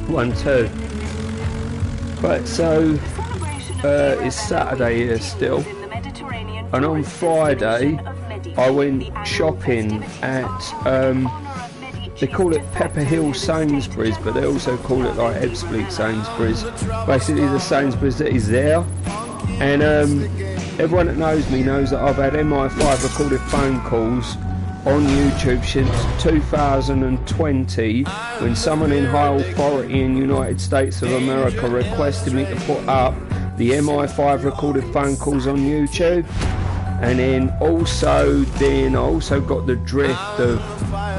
1, 2. Right, so it's Saturday here still, and on Friday I went shopping at they call it Pepper Hill Sainsbury's, but they also call it like Ebbsfleet Sainsbury's, basically the Sainsbury's that is there. And everyone that knows me knows that I've had MI5 recorded phone calls on YouTube since 2020, when someone in high authority in the United States of America requested me to put up the MI5 recorded phone calls on YouTube. And then I also got the drift of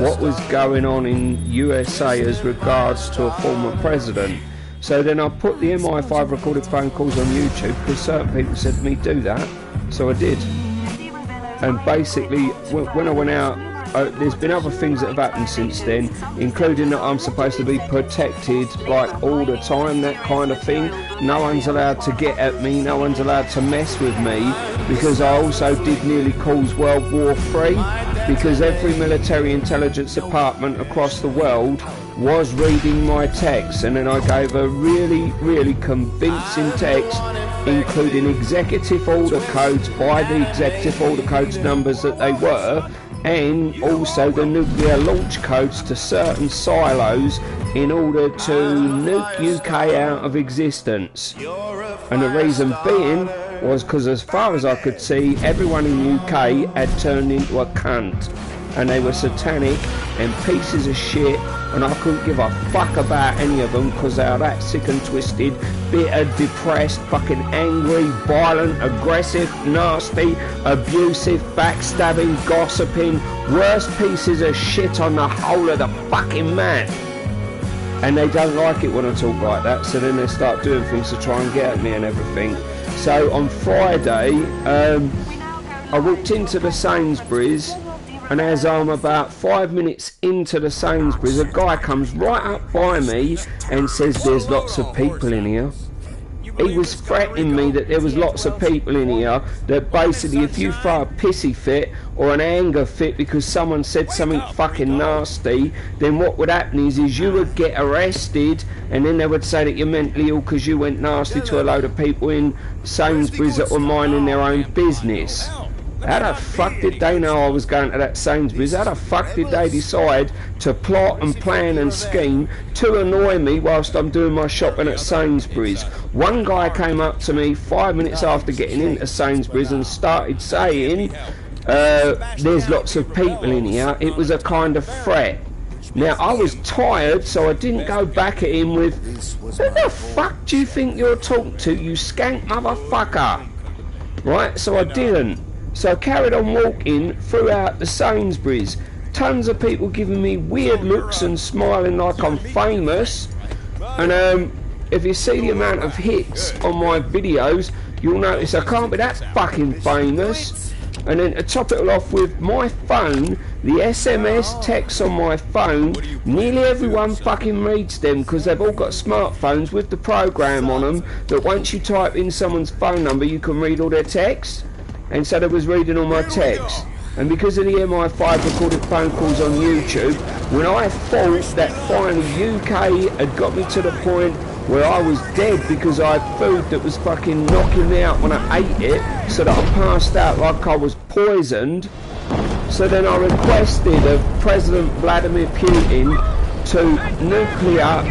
what was going on in USA as regards to a former president. So then I put the MI5 recorded phone calls on YouTube because certain people said to me, do that. So I did. And basically, when I went out, there's been other things that have happened since then, including that I'm supposed to be protected like all the time, that kind of thing. No one's allowed to get at me, no one's allowed to mess with me, because I also did nearly cause World War III, because every military intelligence department across the world was reading my text, and then I gave a really convincing text, including executive order codes by the executive order codes numbers that they were, and also the nuclear launch codes to certain silos in order to nuke UK out of existence. And the reason being was because, as far as I could see, everyone in UK had turned into a cunt, and they were satanic and pieces of shit, and I couldn't give a fuck about any of them because they are that sick and twisted, bitter, depressed, fucking angry, violent, aggressive, nasty, abusive, backstabbing, gossiping, worst pieces of shit on the whole of the fucking man. And they don't like it when I talk like that, so then they start doing things to try and get at me and everything. So on Friday, I walked into the Sainsbury's, and as I'm about 5 minutes into the Sainsbury's, a guy comes right up by me and says, there's lots of people in here. He was threatening me that there was lots of people in here, that basically if you throw a pissy fit or an anger fit because someone said something fucking nasty, then what would happen is you would get arrested, and then they would say that you're mentally ill because you went nasty to a load of people in Sainsbury's that were minding their own business. How the fuck did they know I was going to that Sainsbury's? How the fuck did they decide to plot and plan and scheme to annoy me whilst I'm doing my shopping at Sainsbury's? One guy came up to me 5 minutes after getting into Sainsbury's and started saying, there's lots of people in here. It was a kind of threat. Now, I was tired, so I didn't go back at him with, who the fuck do you think you're talking to, you skank motherfucker? Right, so I didn't. So I carried on walking throughout the Sainsbury's. Tons of people giving me weird looks and smiling like I'm famous. And if you see the amount of hits on my videos, you'll notice I can't be that fucking famous. And then to top it all off with my phone, the SMS texts on my phone, nearly everyone fucking reads them because they've all got smartphones with the program on them that once you type in someone's phone number, you can read all their texts. And so they was reading all my texts. And because of the MI5 recorded phone calls on YouTube, when I thought that finally UK had got me to the point where I was dead because I had food that was fucking knocking me out when I ate it, so that I passed out like I was poisoned, so then I requested of President Vladimir Putin to nuclear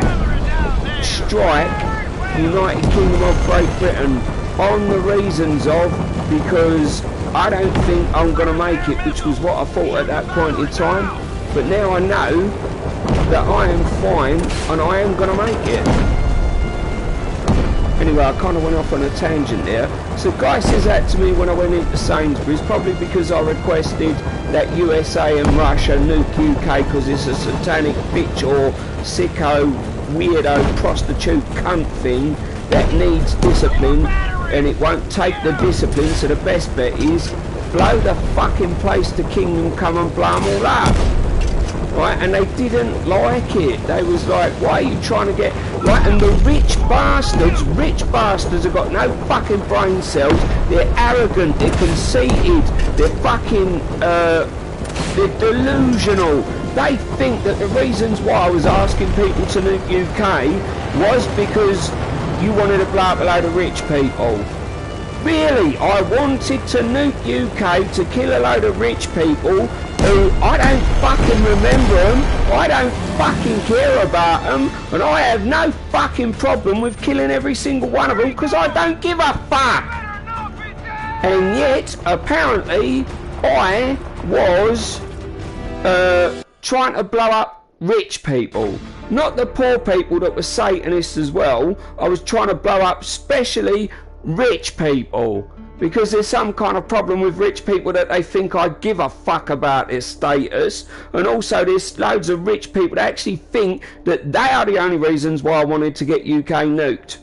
strike United Kingdom of Great Britain on the reasons of, because I don't think I'm going to make it, which was what I thought at that point in time. But now I know that I am fine and I am going to make it. Anyway, I kind of went off on a tangent there. So guy says that to me when I went into Sainsbury's, probably because I requested that USA and Russia nuke UK because it's a satanic bitch or sicko, weirdo, prostitute cunt thing that needs discipline, and it won't take the discipline, so the best bet is blow the fucking place to kingdom come and blow them all up. Right, and they didn't like it. They was like, why are you trying to get... Right, and the rich bastards have got no fucking brain cells. They're arrogant, they're conceited, they're fucking... they're delusional. they think that the reasons why I was asking people to nuke UK was because you wanted to blow up a load of rich people. Really, I wanted to nuke UK to kill a load of rich people who I don't fucking remember them, I don't fucking care about them, and I have no fucking problem with killing every single one of them because I don't give a fuck. And yet, apparently, I was trying to blow up rich people. Not the poor people that were Satanists as well. I was trying to blow up especially rich people. Because there's some kind of problem with rich people that they think I give a fuck about their status. And also there's loads of rich people that actually think that they are the only reasons why I wanted to get UK nuked.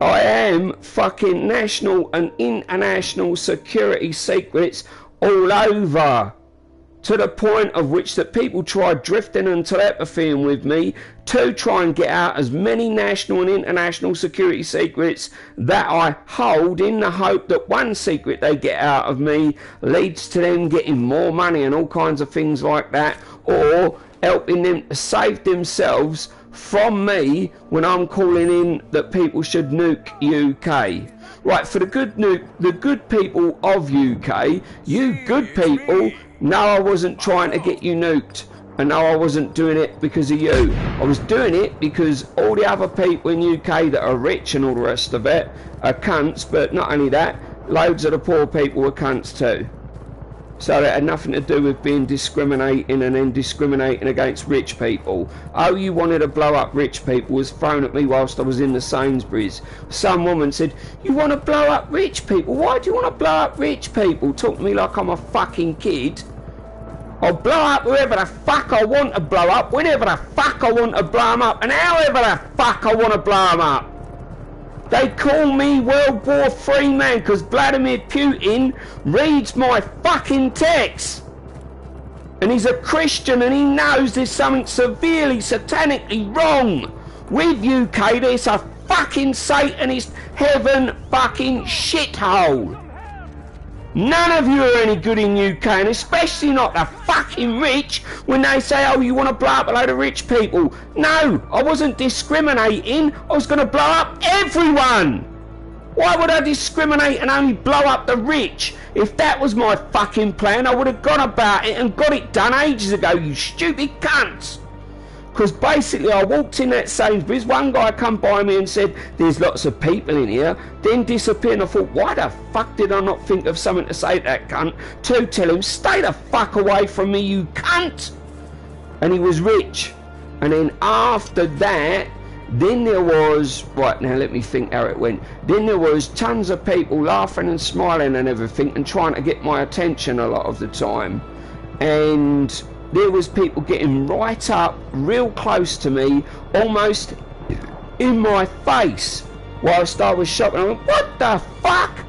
I am fucking national and international security secrets all over. To the point of which that people try drifting and telepathying with me to try and get out as many national and international security secrets that I hold, in the hope that one secret they get out of me leads to them getting more money and all kinds of things like that, or helping them to save themselves from me when I'm calling in that people should nuke UK. Right, for the good people of UK, you good people, no, I wasn't trying to get you nuked, and no, I wasn't doing it because of you. I was doing it because all the other people in UK that are rich and all the rest of it are cunts, but not only that, loads of the poor people were cunts too. So it had nothing to do with being discriminating and then discriminating against rich people. Oh, you wanted to blow up rich people was thrown at me whilst I was in the Sainsbury's. Some woman said, you want to blow up rich people? Why do you want to blow up rich people? Talk to me like I'm a fucking kid. I'll blow up whoever the fuck I want to blow up, whenever the fuck I want to blow them up, and however the fuck I want to blow them up. They call me World War III man because Vladimir Putin reads my fucking texts. And he's a Christian and he knows there's something severely satanically wrong with UK. There's a fucking Satanist heaven fucking shithole. None of you are any good in UK, and especially not the fucking rich when they say, oh, you want to blow up a load of rich people. No, I wasn't discriminating. I was going to blow up everyone. Why would I discriminate and only blow up the rich? If that was my fucking plan, I would have gone about it and got it done ages ago, you stupid cunts. Because basically I walked in that Sainsbury's, one guy come by me and said, there's lots of people in here, then disappeared, and I thought, why the fuck did I not think of something to say to that cunt, to tell him, stay the fuck away from me, you cunt. And he was rich. And then after that, then there was, right now let me think how it went, then there was tons of people laughing and smiling and everything and trying to get my attention a lot of the time. And there was people getting right up real close to me, almost in my face, whilst I was shopping. I went, what the fuck?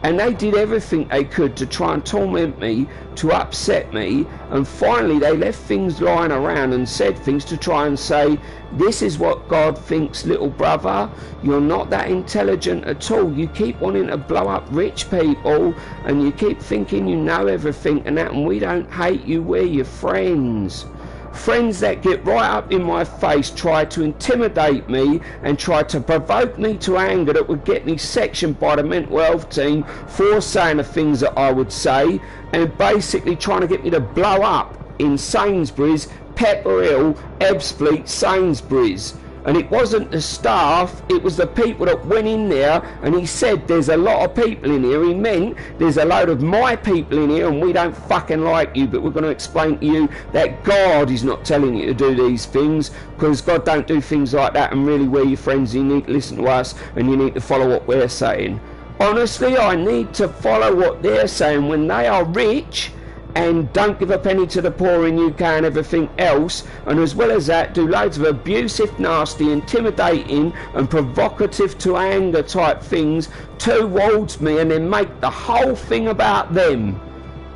And they did everything they could to try and torment me, to upset me, and finally they left things lying around and said things to try and say, this is what God thinks, little brother, you're not that intelligent at all, you keep wanting to blow up rich people, and you keep thinking you know everything and that, and we don't hate you, we're your friends. Friends that get right up in my face, try to intimidate me and try to provoke me to anger that would get me sectioned by the mental health team for saying the things that I would say, and basically trying to get me to blow up in Sainsbury's, Pepper Hill, Ebbsfleet, Sainsbury's. And it wasn't the staff, it was the people that went in there, and he said there's a lot of people in here. He meant there's a load of my people in here and we don't fucking like you, but we're going to explain to you that God is not telling you to do these things, because God don't do things like that, and really we're your friends, you need to listen to us and you need to follow what we're saying. Honestly, I need to follow what they're saying when they are rich and don't give a penny to the poor in UK and everything else, and as well as that do loads of abusive, nasty, intimidating and provocative to anger type things towards me, and then make the whole thing about them.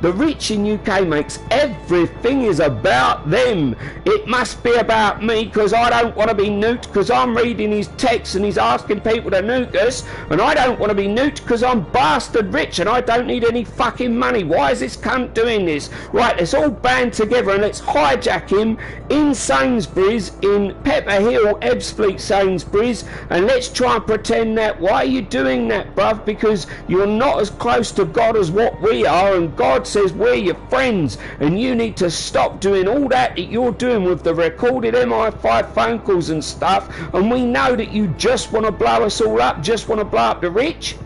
The rich in UK makes everything is about them. It must be about me because I don't want to be nuked because I'm reading his texts and he's asking people to nuke us, and I don't want to be nuked because I'm bastard rich and I don't need any fucking money. Why is this cunt doing this? Right, let's all band together and let's hijack him in Sainsbury's, in Pepper Hill, Ebbsfleet Sainsbury's, and let's try and pretend that. Why are you doing that, bruv? Because you're not as close to God as what we are, and God says we're your friends, and you need to stop doing all that you're doing with the recorded MI5 phone calls and stuff, and we know that you just want to blow us all up, just want to blow up the rich.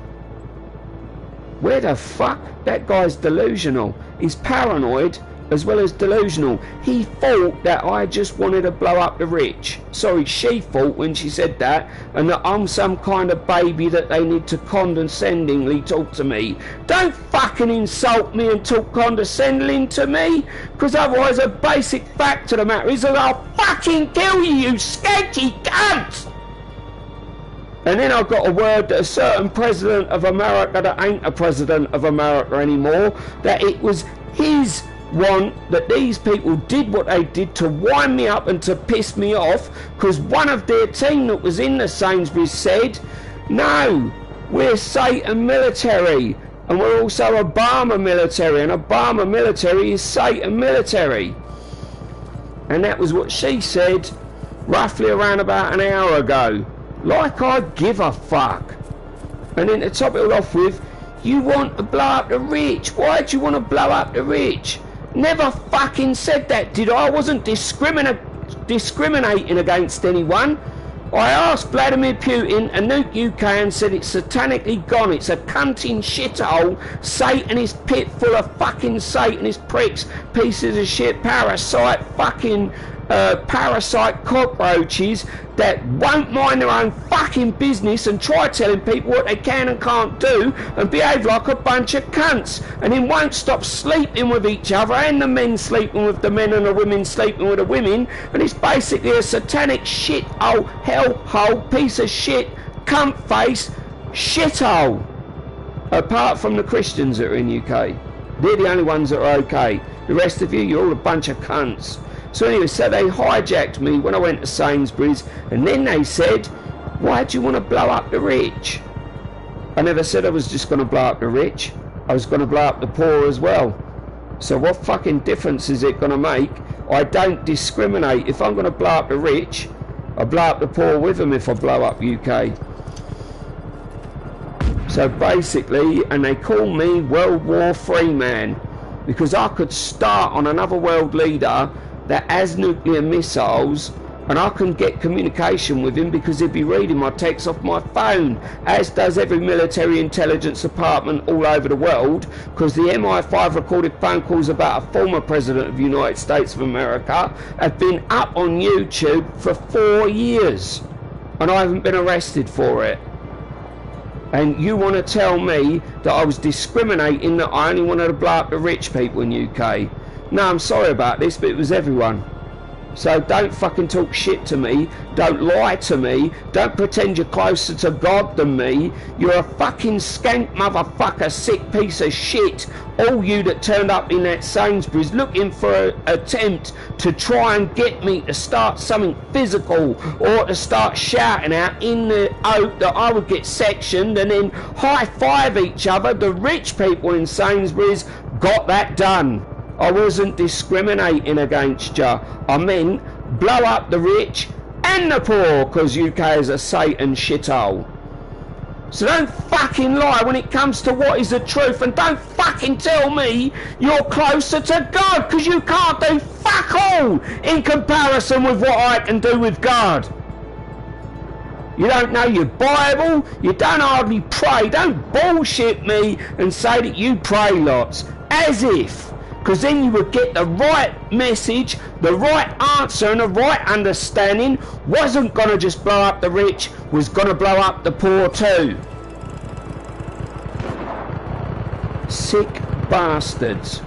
Where the fuck? That guy's delusional. He's paranoid as well as delusional. He thought that I just wanted to blow up the rich. Sorry, she thought when she said that, and that I'm some kind of baby that they need to condescendingly talk to me. Don't fucking insult me and talk condescendingly to me, because otherwise a basic fact of the matter is that I'll fucking kill you, you skanky cunt! And then I got a word that a certain president of America that ain't a president of America anymore, that it was his want that these people did what they did to wind me up and to piss me off, because one of their team that was in the Sainsbury's said, no, we're Satan military and we're also Obama military, and Obama military is Satan military. And that was what she said roughly around about an hour ago. Like I give a fuck. And then to top it all off with, you want to blow up the rich. Why do you want to blow up the rich? Never fucking said that, did I? I wasn't discriminating against anyone. I asked Vladimir Putin to nuke UK and said it's satanically gone. It's a cunting shithole, Satanist pit full of fucking Satanist pricks, pieces of shit, parasite fucking parasite cockroaches that won't mind their own fucking business and try telling people what they can and can't do and behave like a bunch of cunts, and then won't stop sleeping with each other, and the men sleeping with the men and the women sleeping with the women, and it's basically a satanic shithole, hellhole, piece of shit, cunt face, shithole. Apart from the Christians that are in UK. They're the only ones that are okay. The rest of you, you're all a bunch of cunts. So anyway, so they hijacked me when I went to Sainsbury's, and then they said, why do you want to blow up the rich? I never said I was just going to blow up the rich. I was going to blow up the poor as well. So what fucking difference is it going to make? I don't discriminate. If I'm going to blow up the rich, I blow up the poor with them if I blow up UK. So basically, and they call me World War III man, because I could start on another world leader that has nuclear missiles, and I can get communication with him because he'd be reading my texts off my phone, as does every military intelligence department all over the world, because the MI5 recorded phone calls about a former president of the United States of America have been up on YouTube for 4 years, and I haven't been arrested for it. And you want to tell me that I was discriminating, that I only wanted to blow up the rich people in UK? No, I'm sorry about this, but it was everyone. So don't fucking talk shit to me, don't lie to me, don't pretend you're closer to God than me. You're a fucking skank motherfucker, sick piece of shit. All you that turned up in that Sainsbury's looking for an attempt to try and get me to start something physical or to start shouting out in the hope that I would get sectioned and then high-five each other. The rich people in Sainsbury's got that done. I wasn't discriminating against you. I meant blow up the rich and the poor, because UK is a Satan shithole. So don't fucking lie when it comes to what is the truth, and don't fucking tell me you're closer to God, because you can't do fuck all in comparison with what I can do with God. You don't know your Bible, you don't hardly pray. Don't bullshit me and say that you pray lots, as if. Because then you would get the right message, the right answer and the right understanding. Wasn't going to just blow up the rich, was going to blow up the poor too. Sick bastards.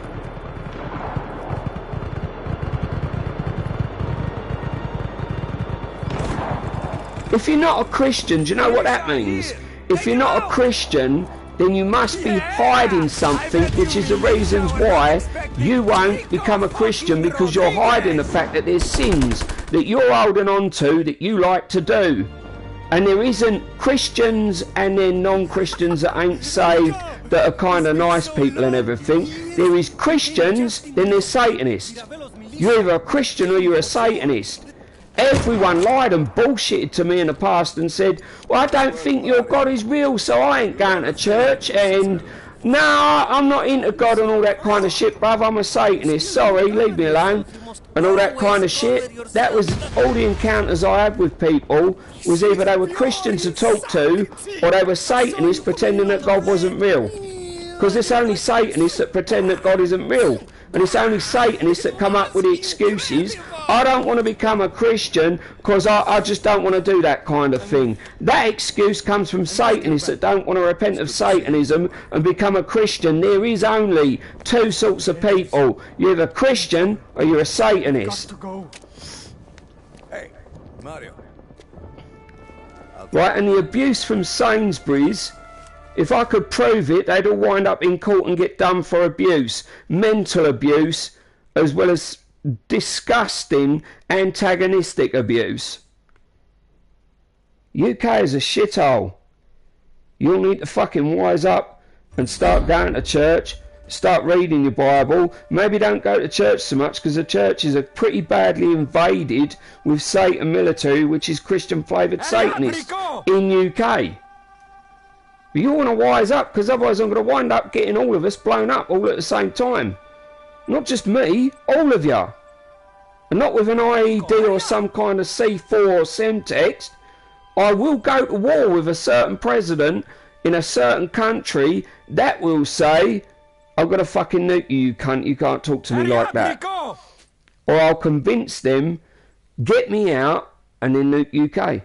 If you're not a Christian, do you know what that means? If you're not a Christian, then you must be hiding something, which is the reasons why you won't become a Christian, because you're hiding the fact that there's sins that you're holding on to that you like to do. And there isn't Christians and then non-Christians that ain't saved that are kind of nice people and everything. There is Christians, then there's Satanists. You're either a Christian or you're a Satanist. Everyone lied and bullshitted to me in the past and said, well, I don't think your God is real, so I ain't going to church, and no, I'm not into God and all that kind of shit, bruv, I'm a Satanist, sorry, leave me alone, and all that kind of shit. That was all the encounters I had with people, was either they were Christians to talk to, or they were Satanists pretending that God wasn't real. Because it's only Satanists that pretend that God isn't real. And it's only Satanists that come up with the excuses. I don't want to become a Christian because I just don't want to do that kind of thing. That excuse comes from Satanists that don't want to repent of Satanism and become a Christian. There is only two sorts of people. You're either a Christian or you're a Satanist. Hey, Mario. Right, and the abuse from Sainsbury's, if I could prove it, they'd all wind up in court and get done for abuse. Mental abuse, as well as disgusting, antagonistic abuse. UK is a shithole. You'll need to fucking wise up and start going to church, start reading your Bible. Maybe don't go to church so much, because the churches are pretty badly invaded with Satan military, which is Christian flavoured Satanists in UK. But you want to wise up, because otherwise I'm going to wind up getting all of us blown up all at the same time. Not just me, all of you. And not with an IED or some kind of C4 or Semtex. I will go to war with a certain president in a certain country that will say, I'm going to fucking nuke you, you cunt, you can't talk to me like that. Or I'll convince them, get me out, and then nuke UK.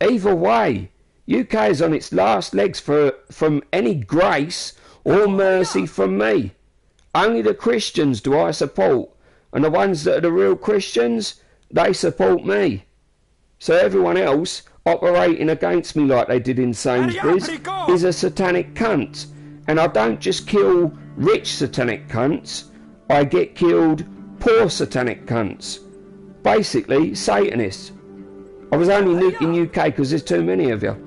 Either way, UK is on its last legs from any grace or mercy from me. Only the Christians do I support, and the ones that are the real Christians, they support me. So everyone else operating against me like they did in Sainsbury's is a satanic cunt. And I don't just kill rich satanic cunts, I get killed poor satanic cunts. Basically, Satanists. I was only nuking UK because there's too many of you.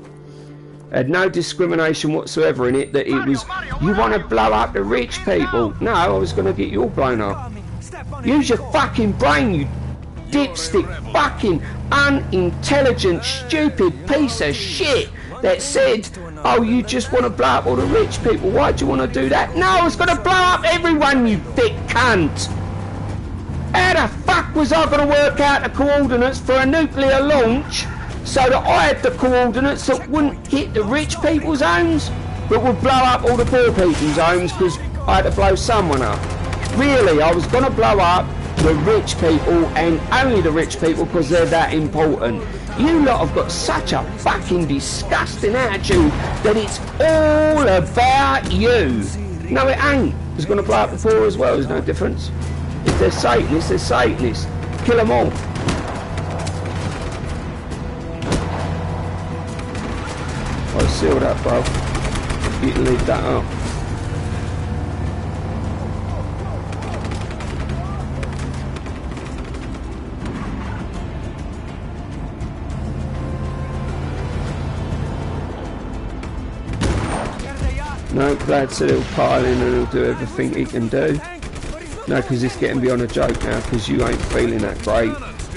Had no discrimination whatsoever in it, that it was, you want to blow up the rich people. No, I was going to get you all blown up. Use your fucking brain, you dipstick, fucking unintelligent, stupid piece of shit that said, oh, you just want to blow up all the rich people. Why do you want to do that? No, I was going to blow up everyone, you thick cunt. How the fuck was I going to work out the coordinates for a nuclear launch so that I had the coordinates that wouldn't hit the rich people's homes, but would blow up all the poor people's homes, because I had to blow someone up? Really, I was going to blow up the rich people, and only the rich people, because they're that important. You lot have got such a fucking disgusting attitude that it's all about you. No, it ain't. It's going to blow up the poor as well, there's no difference. If they're Satanists, they're Satanists. Kill them all. I sealed that, bro. You can leave that up. No, Glad said he'll pile in and he'll do everything he can do. No, because it's getting beyond a joke now, because you ain't feeling that great,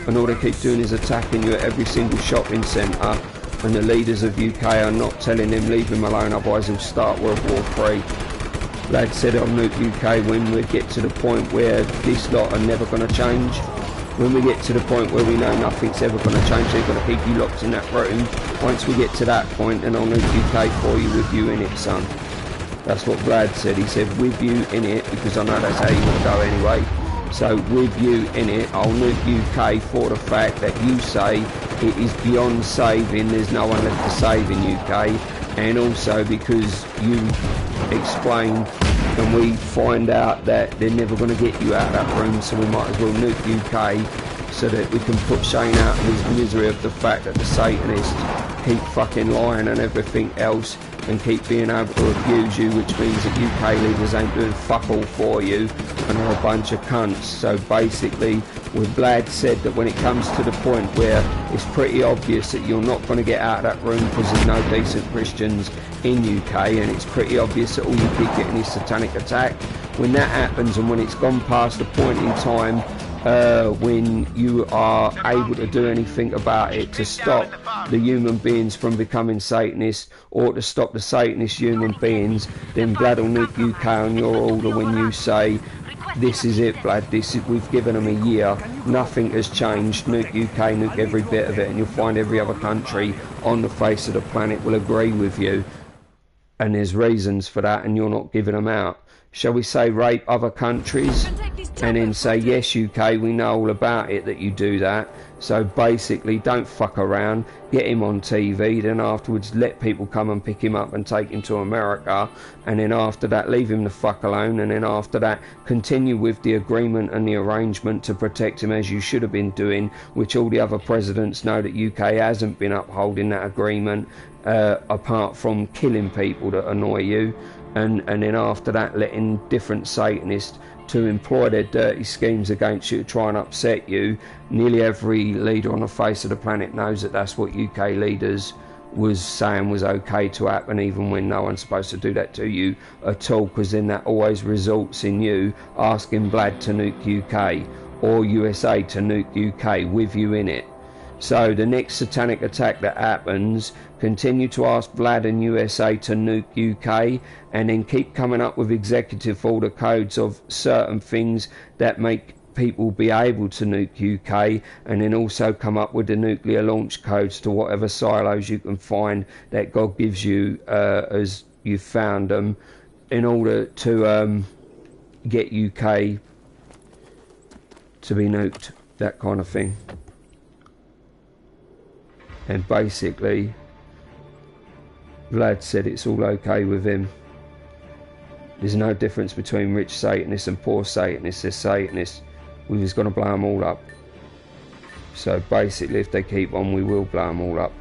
and all they keep doing is attacking you at every single shopping centre, and the leaders of UK are not telling him leave him alone, otherwise he'll start World War III. Lad said on Nuke UK, when we get to the point where this lot are never going to change, when we get to the point where we know nothing's ever going to change, they're going to keep you locked in that room. Once we get to that point, then I'll Nuke UK for you, with you in it, son. That's what Vlad said. He said with you in it, because I know that's how you want to go anyway. So with you in it, I'll nuke UK for the fact that you say it is beyond saving, there's no one left to save in UK, and also because you explain and we find out that they're never going to get you out of that room, so we might as well nuke UK so that we can put Shane out of his misery of the fact that the Satanists keep fucking lying and everything else, and keep being able to abuse you, which means that UK leaders ain't doing fuck all for you and are a bunch of cunts. So basically, with Vlad said that when it comes to the point where it's pretty obvious that you're not going to get out of that room because there's no decent Christians in UK, and it's pretty obvious that all you keep getting is satanic attack, when that happens and when it's gone past the point in time when you are able to do anything about it to stop the human beings from becoming Satanists, or to stop the Satanist human beings, then Vlad will nuke UK on your order when you say, this is it, Vlad, we've given them a year, nothing has changed, nuke UK, nuke every bit of it, and you'll find every other country on the face of the planet will agree with you. And there's reasons for that, and you're not giving them out. Shall we say rape other countries and then say, yes UK, we know all about it that you do that, so basically don't fuck around, get him on TV, then afterwards let people come and pick him up and take him to America, and then after that leave him the fuck alone, and then after that continue with the agreement and the arrangement to protect him as you should have been doing, which all the other presidents know that UK hasn't been upholding that agreement, apart from killing people that annoy you. And then after that letting different Satanists to employ their dirty schemes against you to try and upset you. Nearly every leader on the face of the planet knows that that's what UK leaders was saying was okay to happen, even when no one's supposed to do that to you at all, because then that always results in you asking Vlad to nuke UK or USA to nuke UK with you in it. So the next satanic attack that happens, continue to ask Vlad and USA to nuke UK, and then keep coming up with executive order codes of certain things that make people be able to nuke UK, and then also come up with the nuclear launch codes to whatever silos you can find that God gives you as you found them, in order to get UK to be nuked, that kind of thing. And basically Vlad said it's all okay with him. There's no difference between rich Satanists and poor Satanists. They're Satanists. We was going to blow them all up. So basically, if they keep on, we will blow them all up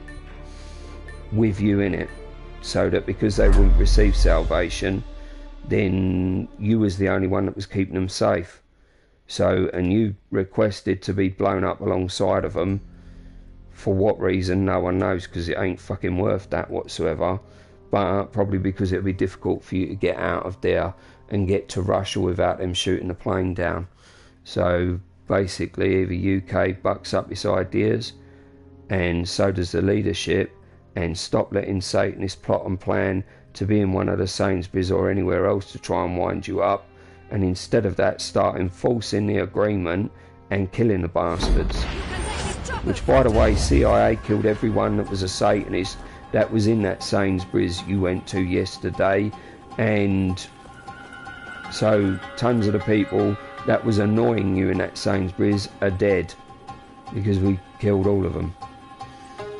with you in it, so that because they wouldn't receive salvation, then you was the only one that was keeping them safe. So, and you requested to be blown up alongside of them. For what reason, no one knows, because it ain't fucking worth that whatsoever. But probably because it'll be difficult for you to get out of there and get to Russia without them shooting the plane down. So basically, either UK bucks up its ideas, and so does the leadership, and stop letting Satanists plot and plan to be in one of the Sainsbury's or anywhere else to try and wind you up, and instead of that start enforcing the agreement and killing the bastards. Which, by the way, CIA killed everyone that was a Satanist that was in that Sainsbury's you went to yesterday, and so tons of the people that was annoying you in that Sainsbury's are dead, because we killed all of them.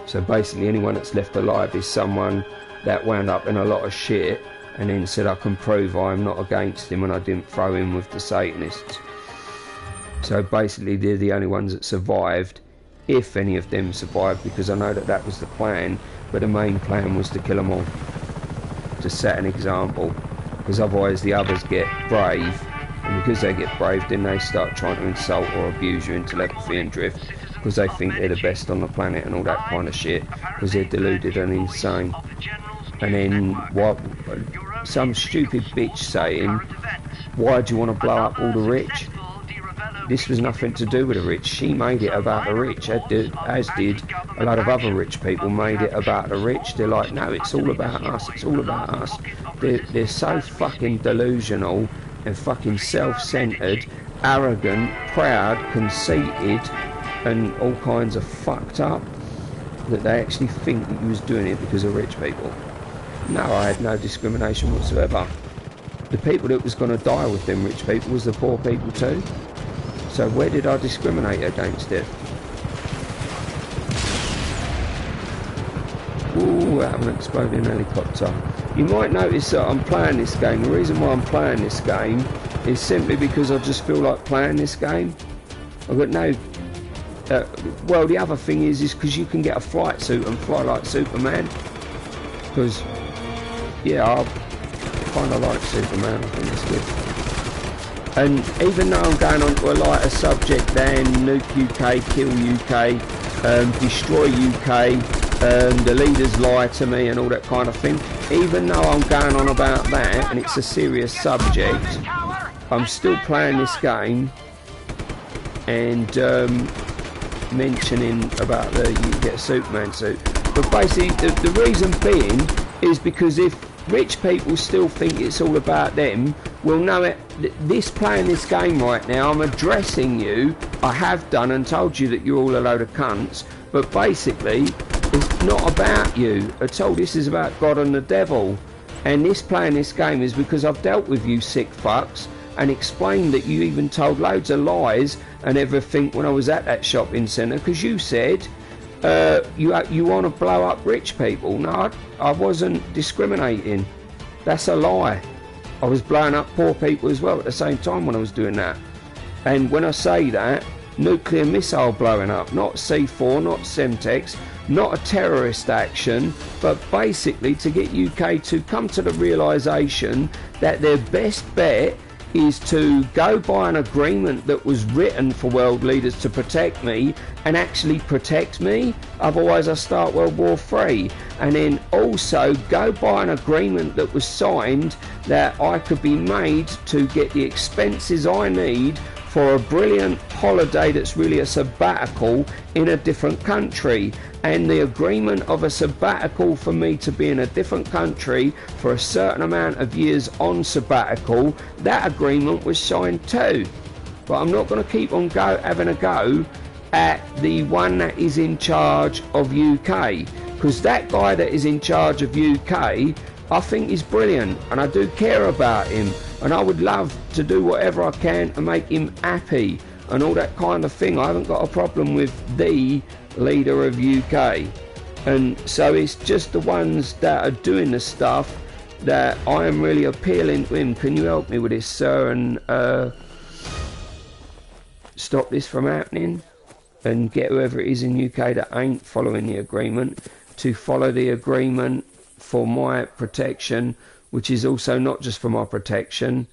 So basically anyone that's left alive is someone that wound up in a lot of shit and then said, I can prove I'm not against him and I didn't throw him with the Satanists. So basically they're the only ones that survived, if any of them survived, because I know that that was the plan, but the main plan was to kill them all, to set an example, because otherwise the others get brave, and because they get brave then they start trying to insult or abuse you in telepathy and drift, because they think they're the best on the planet and all that kind of shit, because they're deluded and insane. And then what, some stupid bitch saying, why do you want to blow up all the rich? This was nothing to do with the rich. She made it about the rich, as did a lot of other rich people made it about the rich. They're like, no, it's all about us, it's all about us. They're so fucking delusional and fucking self-centered, arrogant, proud, conceited, and all kinds of fucked up, that they actually think that you was doing it because of rich people. No, I had no discrimination whatsoever. The people that was going to die with them rich people was the poor people too. So where did I discriminate against it? Ooh, out of an exploding helicopter. You might notice that I'm playing this game. The reason why I'm playing this game is simply because I just feel like playing this game. I've got no... well, the other thing is because you can get a flight suit and fly like Superman. Because yeah, I kind of like Superman. I think it's good. And even though I'm going on to a lighter subject than nuke UK, kill UK, destroy UK, the leaders lie to me and all that kind of thing, even though I'm going on about that and it's a serious subject, I'm still playing this game and mentioning about you can get a Superman suit. But basically the reason being is because if rich people still think it's all about them, well, no, this playing this game right now, I'm addressing you. I have done and told you that you're all a load of cunts, but basically it's not about you at all. This is about God and the devil, and this playing this game is because I've dealt with you sick fucks and explained that you even told loads of lies and everything when I was at that shopping centre, because you said you want to blow up rich people. No, I wasn't discriminating. That's a lie. I was blowing up poor people as well at the same time when I was doing that. And when I say that, nuclear missile blowing up, not C4, not Semtex, not a terrorist action, but basically to get UK to come to the realisation that their best bet is to go by an agreement that was written for world leaders to protect me and actually protect me, otherwise I start World War III. And then also go by an agreement that was signed that I could be made to get the expenses I need for a brilliant holiday that's really a sabbatical in a different country. And the agreement of a sabbatical for me to be in a different country for a certain amount of years on sabbatical, that agreement was signed too. But I'm not going to keep on having a go at the one that is in charge of UK, because that guy that is in charge of UK, I think is brilliant and I do care about him, and I would love to do whatever I can to make him happy and all that kind of thing. I haven't got a problem with the leader of UK, and so it's just the ones that are doing the stuff that I am really appealing to him. Can you help me with this, sir, and stop this from happening and get whoever it is in UK that ain't following the agreement to follow the agreement for my protection, which is also not just for my protection,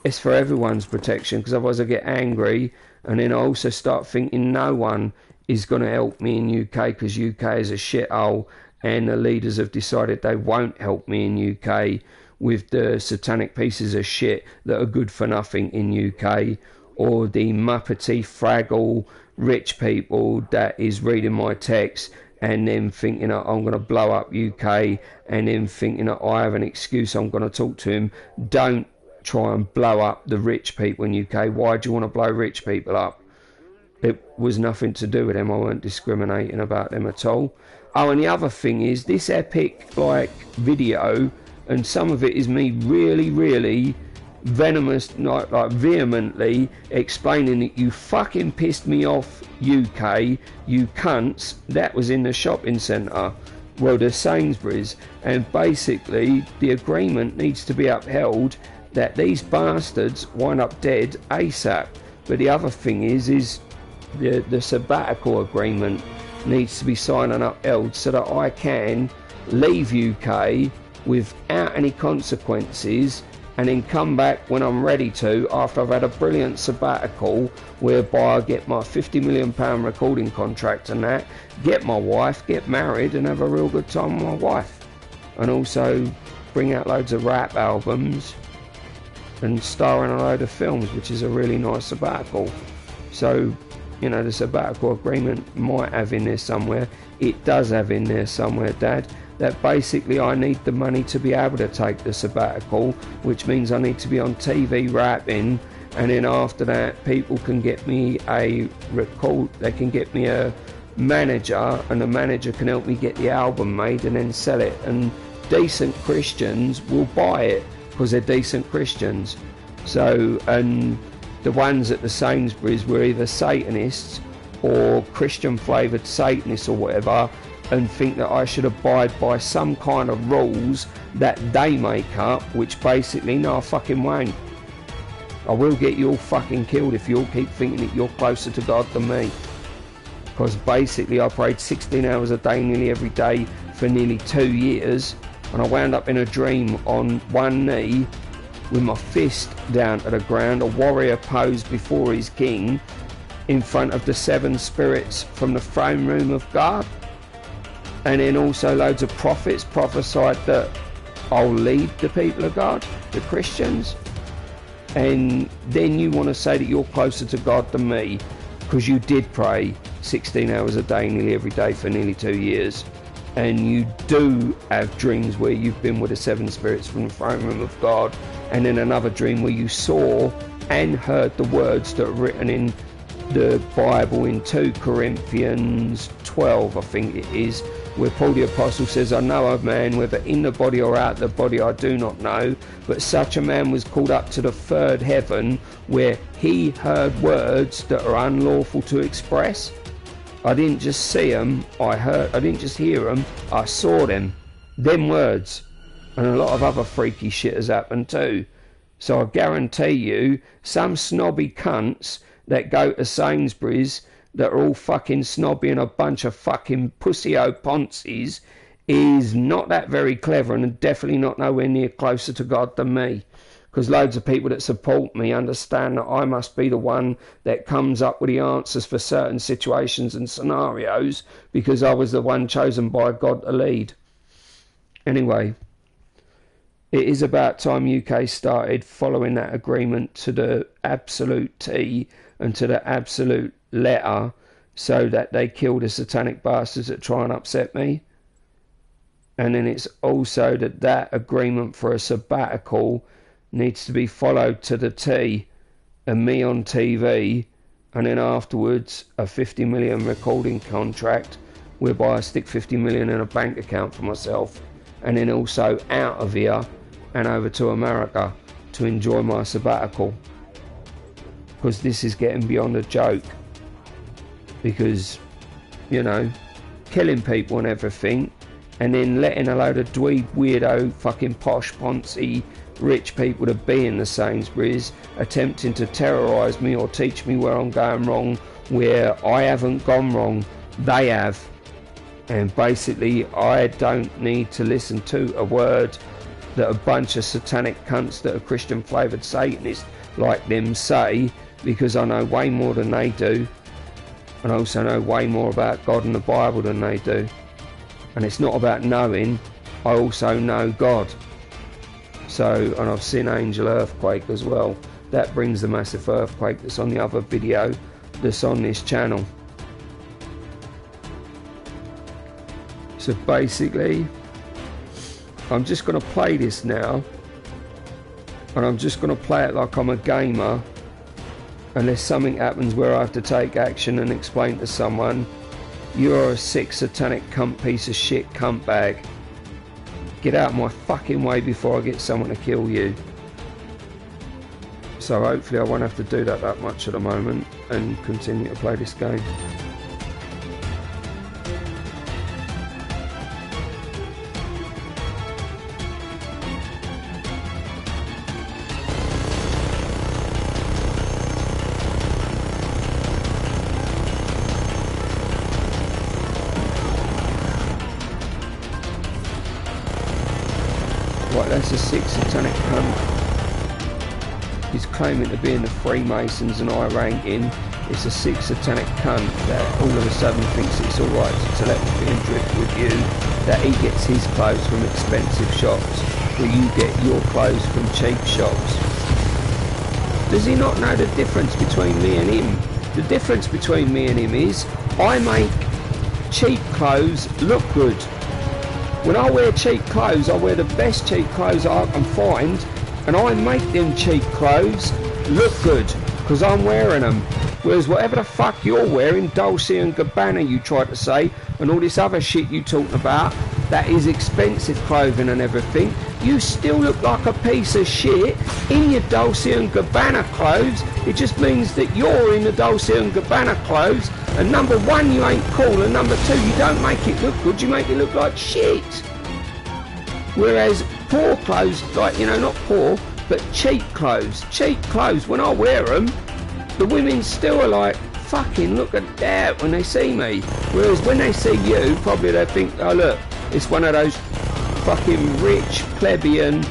it's for everyone's protection, because otherwise I get angry and then I also start thinking no one is going to help me in UK because UK is a shithole, and the leaders have decided they won't help me in UK with the satanic pieces of shit that are good for nothing in UK, or the muppety fraggle rich people that is reading my text and then thinking that I'm going to blow up UK, and then thinking that I have an excuse I'm going to talk to him. Don't try and blow up the rich people in UK. Why do you want to blow rich people up? It was nothing to do with them. I weren't discriminating about them at all. Oh, and the other thing is this epic video, and some of it is me really venomous, like vehemently explaining that you fucking pissed me off, UK, you cunts. That was in the shopping centre, well, the Sainsbury's, and basically the agreement needs to be upheld that these bastards wind up dead ASAP. But the other thing is the sabbatical agreement needs to be signed and upheld so that I can leave UK without any consequences, and then come back when I'm ready to, after I've had a brilliant sabbatical whereby I get my £50 million recording contract and that, get my wife, get married and have a real good time with my wife, and also bring out loads of rap albums and star in a load of films, which is a really nice sabbatical. So, you know, the sabbatical agreement might have in there somewhere, it does have in there somewhere, Dad, that basically I need the money to be able to take the sabbatical, which means I need to be on TV rapping, and then after that people can get me a record, they can get me a manager, and the manager can help me get the album made and then sell it, and decent Christians will buy it because they're decent Christians. So, and the ones at the Sainsbury's were either Satanists or Christian flavoured Satanists or whatever, and think that I should abide by some kind of rules that they make up, which basically, no, I fucking won't. I will get you all fucking killed if you all keep thinking that you're closer to God than me. Because basically I prayed 16 hours a day nearly every day for nearly 2 years, and I wound up in a dream on one knee with my fist down to the ground, a warrior posed before his king in front of the 7 spirits from the throne room of God. And then also loads of prophets prophesied that I'll lead the people of God, the Christians. And then you want to say that you're closer to God than me because you did pray 16 hours a day nearly every day for nearly 2 years, and you do have dreams where you've been with the 7 spirits from the throne room of God, and then another dream where you saw and heard the words that are written in the Bible in 2 Corinthians 12, I think it is, where Paul the Apostle says, I know a man, whether in the body or out the body I do not know, but such a man was called up to the 3rd heaven, where he heard words that are unlawful to express. I didn't just see them, I didn't just hear them, I saw them words. And a lot of other freaky shit has happened too. So I guarantee you, some snobby cunts that go to Sainsbury's that are all fucking snobby and a bunch of fucking pussy-o ponces is not that very clever, and definitely not nowhere near closer to God than me. Because loads of people that support me understand that I must be the one that comes up with the answers for certain situations and scenarios, because I was the one chosen by God to lead. Anyway, it is about time UK started following that agreement to the absolute T and to the absolute letter, so that they kill the satanic bastards that try and upset me. And then it's also that agreement for a sabbatical needs to be followed to the T, and me on TV, and then afterwards a 50 million recording contract whereby I stick 50 million in a bank account for myself, and then also out of here and over to America to enjoy my sabbatical, because this is getting beyond a joke. Because, you know, killing people and everything, and then letting a load of dweeb, weirdo, fucking posh, poncy, rich people to be in the Sainsbury's, attempting to terrorise me or teach me where I'm going wrong, where I haven't gone wrong, they have. And basically, I don't need to listen to a word that a bunch of satanic cunts that are Christian flavoured Satanists like them say, because I know way more than they do, and I also know way more about God and the Bible than they do. And it's not about knowing, I also know God. So, and I've seen angel earthquake as well. That brings the massive earthquake that's on the other video that's on this channel. So basically, I'm just going to play this now, and I'm just going to play it like I'm a gamer, unless something happens where I have to take action and explain to someone, you're a sick satanic cunt piece of shit cunt bag. Get out of my fucking way before I get someone to kill you. So hopefully I won't have to do that much at the moment and continue to play this game. Right, that's a sick satanic cunt. He's claiming to be in the Freemasons and high ranking. It's a sick satanic cunt that all of a sudden thinks it's alright to telepathy and drift with you, that he gets his clothes from expensive shops, where you get your clothes from cheap shops. Does he not know the difference between me and him? The difference between me and him is, I make cheap clothes look good. When I wear cheap clothes, I wear the best cheap clothes I can find, and I make them cheap clothes look good because I'm wearing them. Whereas whatever the fuck you're wearing, Dolce and Gabbana you try to say, and all this other shit you talking about, that is expensive clothing and everything, you still look like a piece of shit in your Dolce and Gabbana clothes. It just means that you're in the Dolce and Gabbana clothes, and number one, you ain't cool, and number two, you don't make it look good, you make it look like shit. Whereas poor clothes, like, you know, not poor, but cheap clothes, when I wear them, the women still are like, fucking look at that when they see me. Whereas when they see you, probably they think, oh look, it's one of those fucking rich plebeian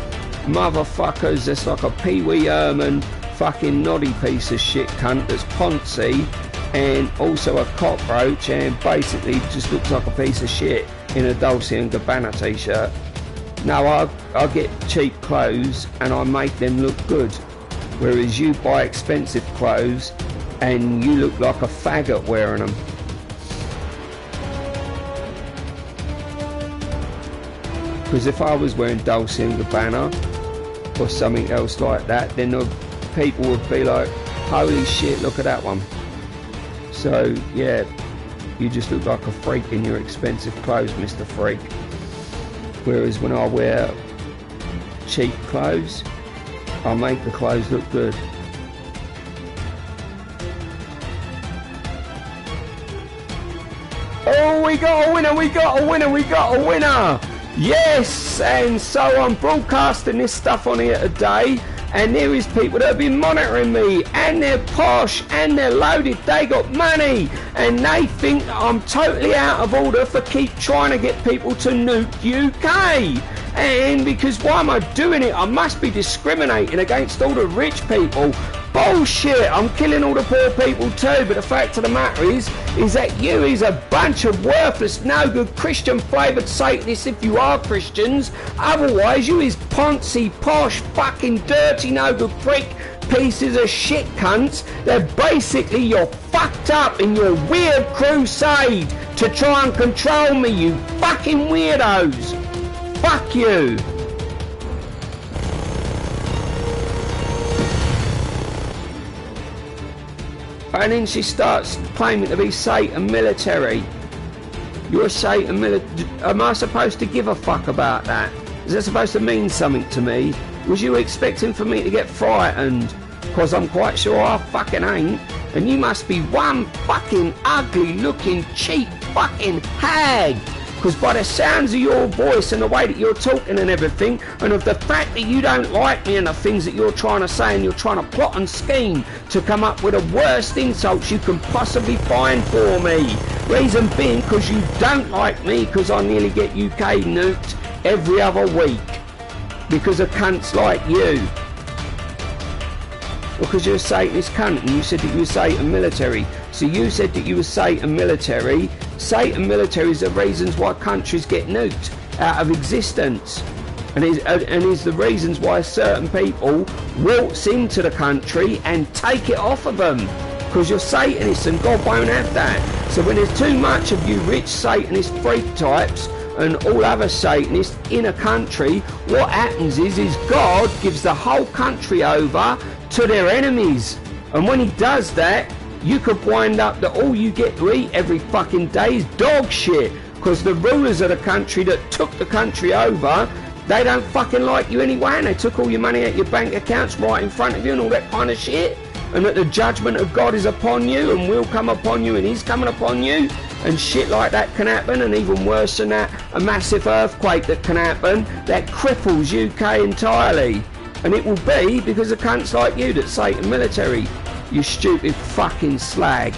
motherfuckers that's like a Pee-wee Herman fucking noddy piece of shit cunt that's poncy and also a cockroach and basically just looks like a piece of shit in a Dolce & Gabbana t-shirt. No, I get cheap clothes and I make them look good, whereas you buy expensive clothes and you look like a faggot wearing them. Because if I was wearing Dolce & Gabbana or something else like that, then the people would be like, holy shit, look at that one. So yeah, you just look like a freak in your expensive clothes, Mr. Freak. Whereas when I wear cheap clothes, I make the clothes look good. Oh, we got a winner, we got a winner, we got a winner! Yes, and so I'm broadcasting this stuff on here today, and there is people that have been monitoring me, and they're posh, and they're loaded, they got money, and they think I'm totally out of order for keep trying to get people to nuke UK. And because why am I doing it? I must be discriminating against all the rich people. Bullshit, I'm killing all the poor people too, but the fact of the matter is that you is a bunch of worthless, no good Christian flavoured Satanists if you are Christians. Otherwise you is poncy, posh, fucking dirty, no good prick pieces of shit cunts that basically you're fucked up in your weird crusade to try and control me, you fucking weirdos. Fuck you. And then she starts claiming to be Satan military. You're Satan military. Am I supposed to give a fuck about that? Is that supposed to mean something to me? Was you expecting for me to get frightened? Because I'm quite sure I fucking ain't. And you must be one fucking ugly looking cheap fucking hag. Because by the sounds of your voice and the way that you're talking and everything, and of the fact that you don't like me and the things that you're trying to say and you're trying to plot and scheme to come up with the worst insults you can possibly find for me. Reason being because you don't like me because I nearly get UK nuked every other week. Because of cunts like you. Because you're a Satanist cunt and you said that you were Satan military. So you said that you were Satan military. Satan military is the reasons why countries get nuked out of existence. And is the reasons why certain people waltz into the country and take it off of them. Because you're Satanists and God won't have that. So when there's too much of you rich Satanist freak types and all other Satanists in a country, what happens is God gives the whole country over to their enemies. And when he does that, you could wind up that all you get to eat every fucking day is dog shit. Because the rulers of the country that took the country over, they don't fucking like you anyway, and they took all your money out your bank accounts right in front of you and all that kind of shit. And that the judgment of God is upon you and will come upon you and is coming upon you. And shit like that can happen, and even worse than that, a massive earthquake that can happen that cripples UK entirely. And it will be because of cunts like you that Satan military. You stupid fucking slag.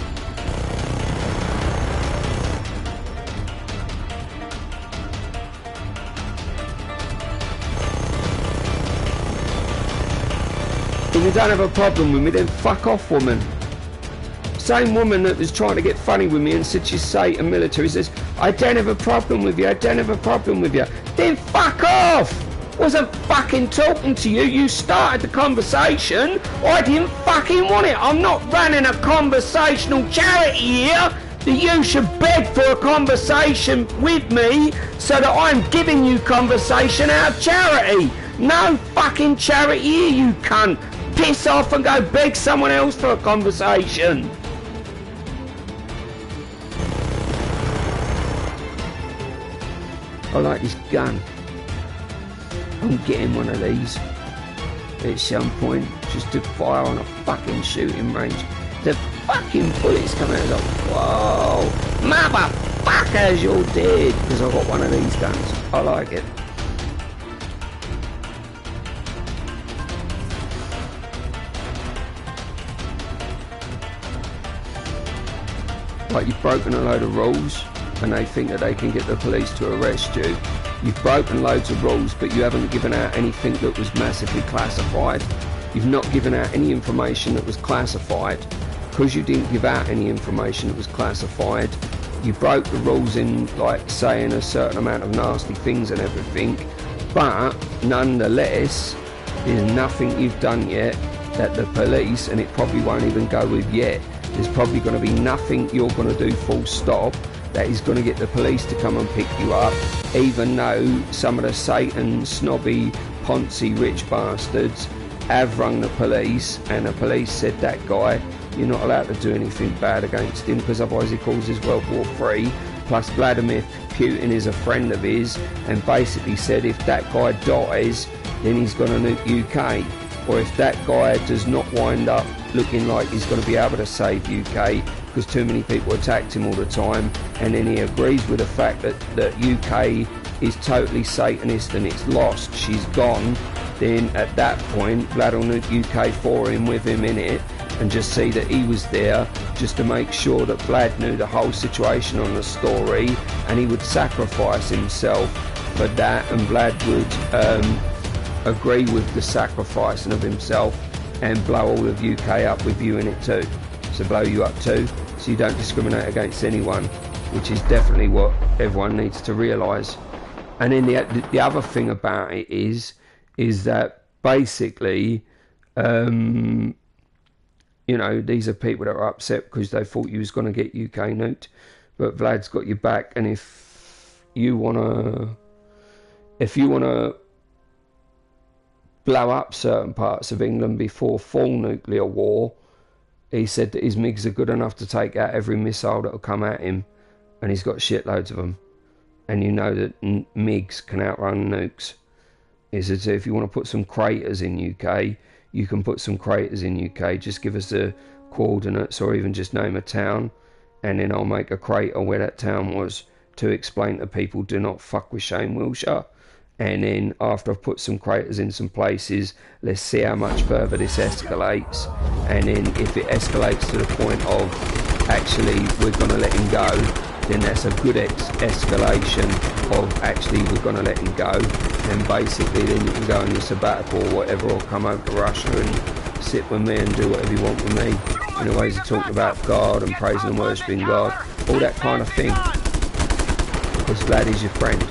If you don't have a problem with me, then fuck off, woman. Same woman that was trying to get funny with me and said she's Satan military says, I don't have a problem with you, I don't have a problem with you. Then fuck off! Wasn't fucking talking to you, you started the conversation. I didn't fucking want it. I'm not running a conversational charity here that you should beg for a conversation with me so that I'm giving you conversation out of charity. No fucking charity here, you cunt. Piss off and go beg someone else for a conversation. I like this gun. I'm getting one of these at some point just to fire on a fucking shooting range. The fucking bullets come out like, whoa, motherfuckers, you're dead. Because I've got one of these guns. I like it. Like you've broken a load of rules. and they think that they can get the police to arrest you. You've broken loads of rules, but you haven't given out anything that was massively classified. You've not given out any information that was classified. Because you didn't give out any information that was classified, you broke the rules in like saying a certain amount of nasty things and everything, but nonetheless there's nothing you've done yet that the police, and it probably won't even go with yet, there's probably going to be nothing you're going to do full stop that is going to get the police to come and pick you up, even though some of the Satan snobby poncy rich bastards have rung the police, and the police said that guy, you're not allowed to do anything bad against him because otherwise he causes World War III. Plus Vladimir Putin is a friend of his and basically said if that guy dies then he's going to nuke UK, or if that guy does not wind up looking like he's going to be able to save UK because too many people attacked him all the time, and then he agrees with the fact that UK is totally Satanist and it's lost, she's gone, then at that point Vlad will nuke UK for him with him in it, and just see that he was there just to make sure that Vlad knew the whole situation on the story, and he would sacrifice himself for that, and Vlad would agree with the sacrificing of himself and blow all of UK up with you in it too. So blow you up too, so you don't discriminate against anyone, which is definitely what everyone needs to realise. And then the other thing about it is that basically you know, these are people that are upset because they thought you was going to get UK nuked, but Vlad's got your back, and if you wanna blow up certain parts of England before full nuclear war, he said that his MiGs are good enough to take out every missile that will come at him, and he's got shitloads of them. And you know that MiGs can outrun nukes. He said, so if you want to put some craters in UK, you can put some craters in UK, just give us the coordinates or even just name a town, and then I'll make a crater where that town was to explain to people, do not fuck with Shane Wilshire. And then after I've put some craters in some places, let's see how much further this escalates, and then if it escalates to the point of actually we're going to let him go, then that's a good escalation of actually we're going to let him go, and basically then you can go on your sabbatical or whatever, or come over to Russia and sit with me and do whatever you want with me, in the ways of talking about God and praising and worshipping God, all that kind of thing, because Vlad is your friend.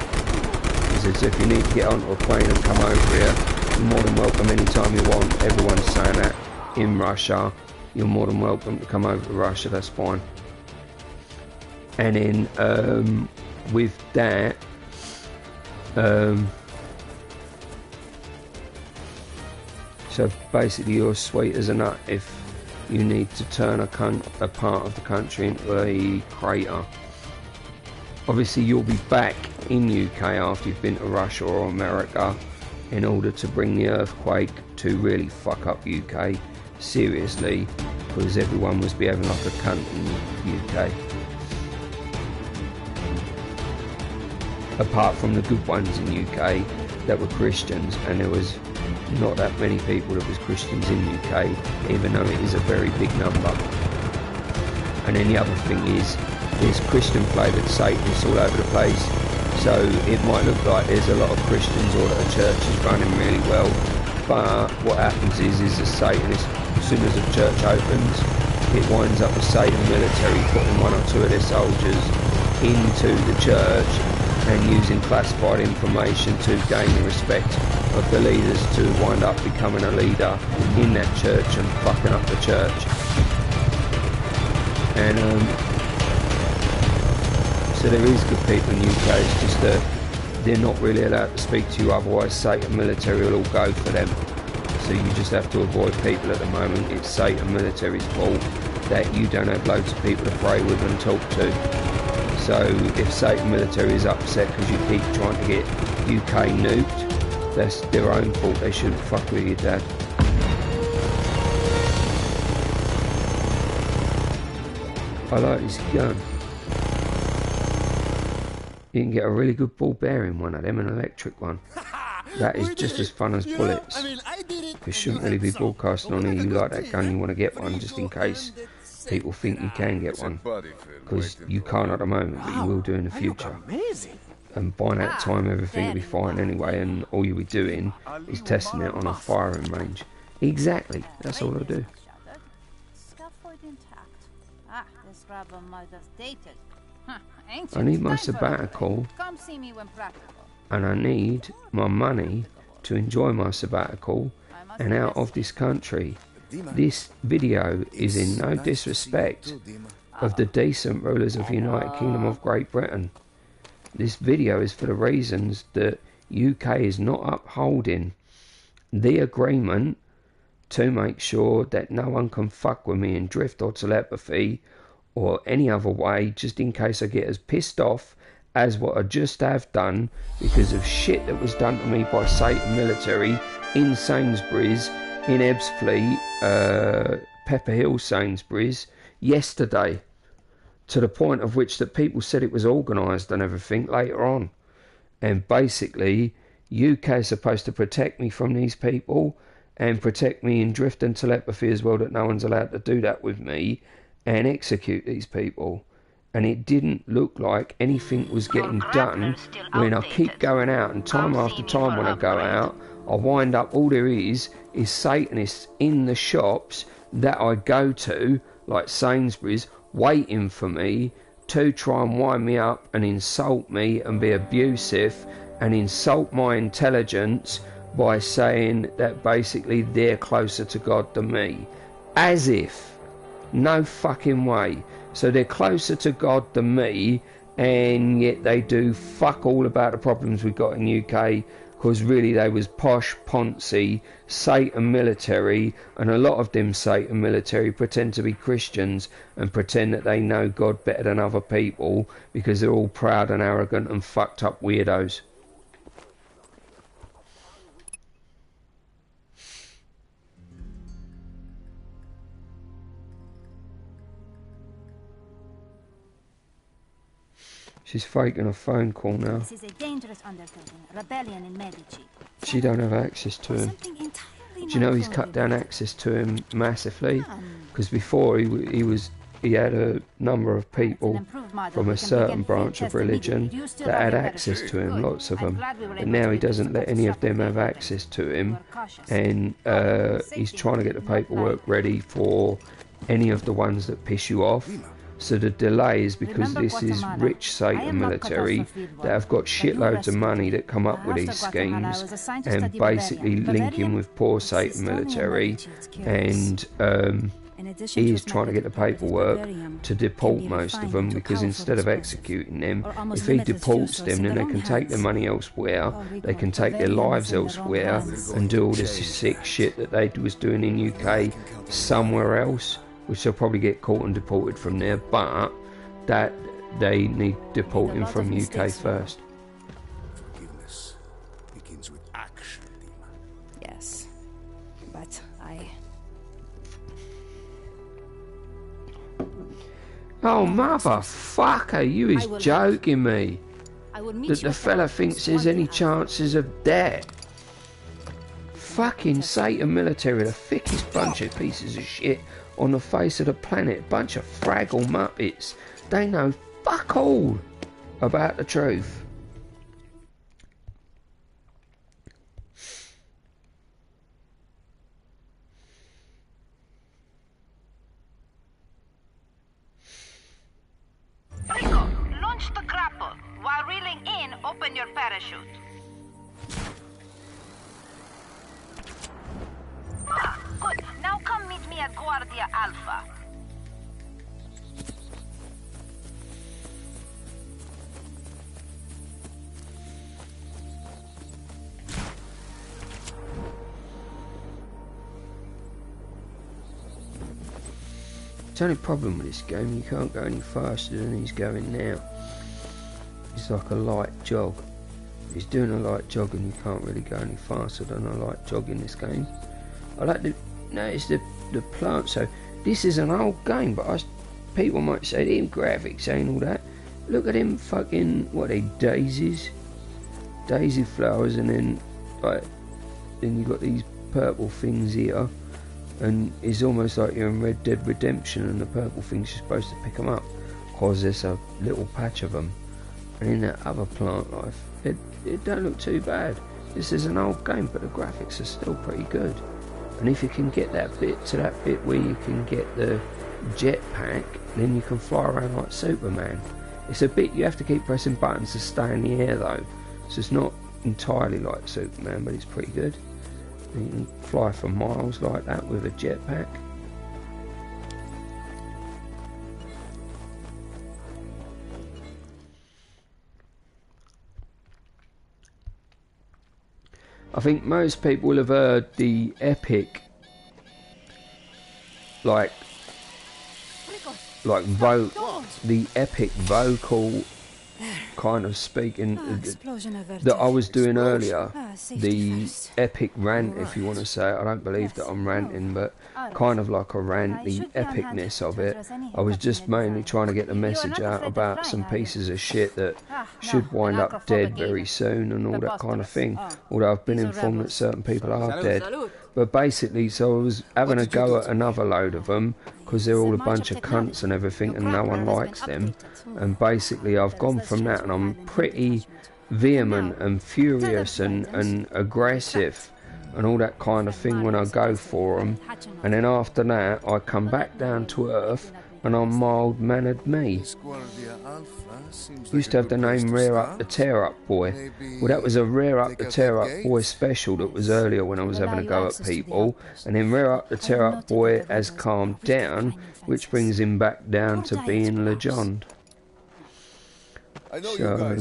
He says if you need to get onto a plane and come over here, you're more than welcome anytime you want. Everyone's saying that in Russia, you're more than welcome to come over to Russia, that's fine. And then with that, so basically you're sweet as a nut if you need to turn a part of the country into a crater. Obviously you'll be back in UK after you've been to Russia or America in order to bring the earthquake to really fuck up UK seriously, because everyone was behaving like a cunt in UK. Apart from the good ones in UK that were Christians, and there was not that many people that was Christians in UK, even though it is a very big number. And then the other thing is, there's Christian flavoured Satanists all over the place, so it might look like there's a lot of Christians or that a church is running really well, but what happens is the Satanists, as soon as a church opens, it winds up the Satan military putting one or two of their soldiers into the church and using classified information to gain the respect of the leaders to wind up becoming a leader in that church and fucking up the church. And so there is good people in the UK, it's just that they're not really allowed to speak to you, otherwise Satan military will all go for them. So you just have to avoid people at the moment. It's Satan military's fault that you don't have loads of people to pray with and talk to. So if Satan military is upset because you keep trying to get UK nuked, that's their own fault. They shouldn't fuck with you, Dad. I like this gun. You can get a really good ball bearing one of them, an electric one. That is just as fun as bullets. You shouldn't really be broadcasting on here. You like that gun, you want to get one just in case people think you can get one, because you can't at the moment, but you will do in the future. And by that time everything will be fine anyway, and all you'll be doing is testing it on a firing range. Exactly, that's all I do. I need my sabbatical, and I need my money to enjoy my sabbatical and out of this country. This video is in no disrespect of the decent rulers of the United Kingdom of Great Britain. This video is for the reasons that UK is not upholding the agreement to make sure that no one can fuck with me in drift or telepathy or any other way, just in case I get as pissed off as what I just have done because of shit that was done to me by Satan military in Sainsbury's, in Ebbsfleet, Pepper Hill Sainsbury's, yesterday, to the point of which that people said it was organised and everything later on. And basically, UK is supposed to protect me from these people and protect me in drift and telepathy as well, that no one's allowed to do that with me and execute these people. And it didn't look like anything was getting done when I keep going out, and time after time when I go out, I wind up, all there is Satanists in the shops that I go to, like Sainsbury's, waiting for me to try and wind me up and insult me and be abusive and insult my intelligence by saying that basically they're closer to God than me. As if. No fucking way. So they're closer to God than me, and yet they do fuck all about the problems we've got in UK, because really they was posh, poncy, Satan military, and a lot of them Satan military pretend to be Christians and pretend that they know God better than other people because they're all proud and arrogant and fucked up weirdos. She's faking a phone call now. This is a dangerous undertaking. Rebellion in Medici. She don't have access to him. Do you know he's cut down access to him massively? Because before he had a number of people from a certain branch of religion that had access to him, lots of them. But now he doesn't let any of them have access to him, and he's trying to get the paperwork ready for any of the ones that piss you off. So the delay is because this is rich Satan military that have got shitloads of money that come up with these schemes and basically link in with poor Satan military, and he is trying to get the paperwork to deport most of them, because instead of executing them, if he deports them, then they can take their money elsewhere, they can take their lives elsewhere and do all this sick shit that they was doing in UK somewhere else, which they'll probably get caught and deported from there, but that they need deporting from UK first. Forgiveness begins with action, demon. Yes, but Oh, motherfucker, you is joking me. That the fella thinks there's any chances of that. Fucking Satan military, the thickest bunch of pieces of shit on the face of the planet. Bunch of fraggle muppets. They know fuck all about the truth. Rico, launch the grapple. While reeling in, open your parachute. Good. Now come meet me at Guardia Alpha. The only problem with this game, you can't go any faster than he's going now. It's like a light jog. If he's doing a light jog, and you can't really go any faster than a light jog in this game. I like to notice the plant. So this is an old game, but people might say them graphics ain't all that. Look at them fucking, what are they, daisies, daisy flowers, and then like then you got these purple things here, and it's almost like you're in Red Dead Redemption, and the purple things you're supposed to pick them up, because there's a little patch of them. And in that other plant life, it don't look too bad. This is an old game, but the graphics are still pretty good. And if you can get that bit where you can get the jetpack, then you can fly around like Superman. It's a bit, you have to keep pressing buttons to stay in the air though, so it's not entirely like Superman, but it's pretty good. And you can fly for miles like that with a jetpack. I think most people will have heard the epic, the epic vocal kind of speaking that I was doing earlier, the epic rant, if you want to say it. I don't believe that I'm ranting, but kind of like a rant, the epicness of it. I was just mainly trying to get the message out about some pieces of shit that should wind up dead very soon and all that kind of thing, although I've been informed that certain people are dead. But basically, so I was having a go at another load of them, because they're all a bunch of cunts and everything, and no one likes them. And basically I've gone from that, and I'm pretty vehement and furious and aggressive and all that kind of thing when I go for them. And then after that I come back down to earth and I'm mild-mannered me. Used to have the name Rear Up the Tear Up Boy. Well, that was a Rear Up the Tear Up Boy special that was earlier when I was having a go at people, and then Rear Up the Tear Up Boy has calmed down, which brings him back down to being Legend. So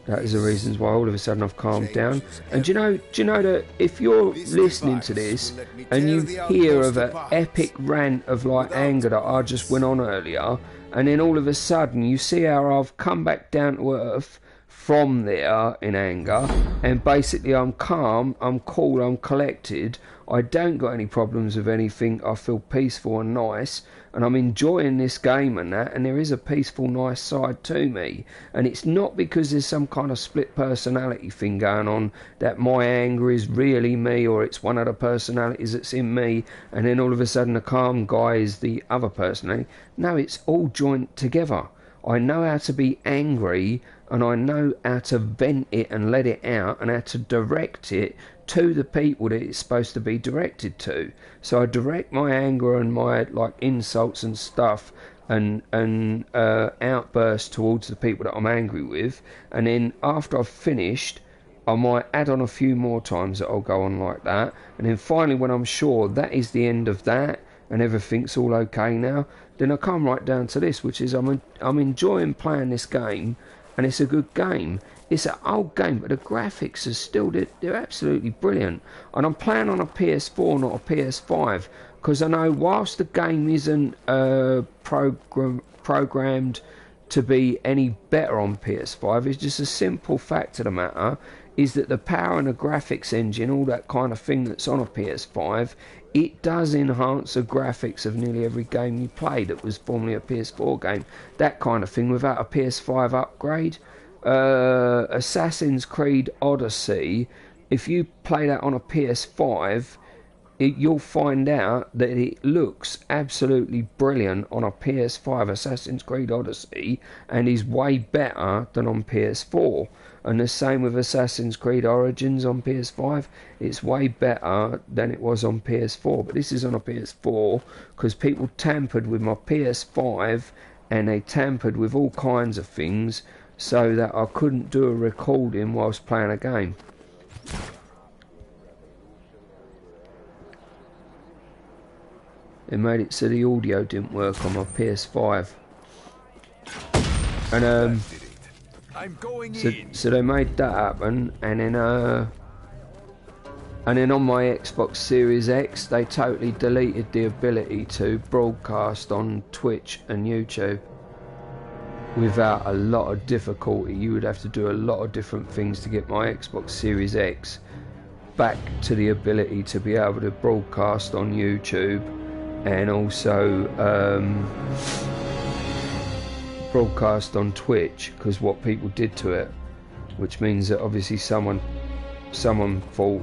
that is the reasons why all of a sudden I've calmed down. And do you know that if you're listening to this and you hear of an epic rant of like anger that I just went on earlier, and then all of a sudden you see how I've come back down to earth from there in anger, and basically I'm calm, I'm cool, I'm collected, I don't got any problems with anything, I feel peaceful and nice, and I'm enjoying this game and that, and there is a peaceful, nice side to me. And it's not because there's some kind of split personality thing going on, that my anger is really me, or it's one of the personalities that's in me, and then all of a sudden the calm guy is the other personality. No, it's all joined together. I know how to be angry, and I know how to vent it and let it out, and how to direct it to the people that it's supposed to be directed to. So I direct my anger and my like insults and stuff and outbursts towards the people that I'm angry with, and then after I've finished I might add on a few more times that I'll go on like that, and then finally when I'm sure that is the end of that and everything's all okay now, then I come right down to this, which is I'm enjoying playing this game, and it's a good game. It's an old game, but the graphics are still, they're absolutely brilliant. And I'm playing on a PS4, not a PS5, because I know whilst the game isn't programmed to be any better on PS5, it's just a simple fact of the matter is that the power and the graphics engine, all that kind of thing that's on a PS5, it does enhance the graphics of nearly every game you play that was formerly a PS4 game. That kind of thing without a PS5 upgrade. Assassin's Creed Odyssey, if you play that on a PS5, you'll find out that it looks absolutely brilliant on a PS5, Assassin's Creed Odyssey, and is way better than on PS4. And the same with Assassin's Creed Origins on PS5, it's way better than it was on PS4. But this is on a PS4 because people tampered with my PS5 and they tampered with all kinds of things so that I couldn't do a recording whilst playing a game. They made it so the audio didn't work on my PS5. And so they made that happen, and then on my Xbox Series X they totally deleted the ability to broadcast on Twitch and YouTube. Without a lot of difficulty, you would have to do a lot of different things to get my Xbox Series X back to the ability to be able to broadcast on YouTube, and also broadcast on Twitch, because what people did to it, which means that obviously someone thought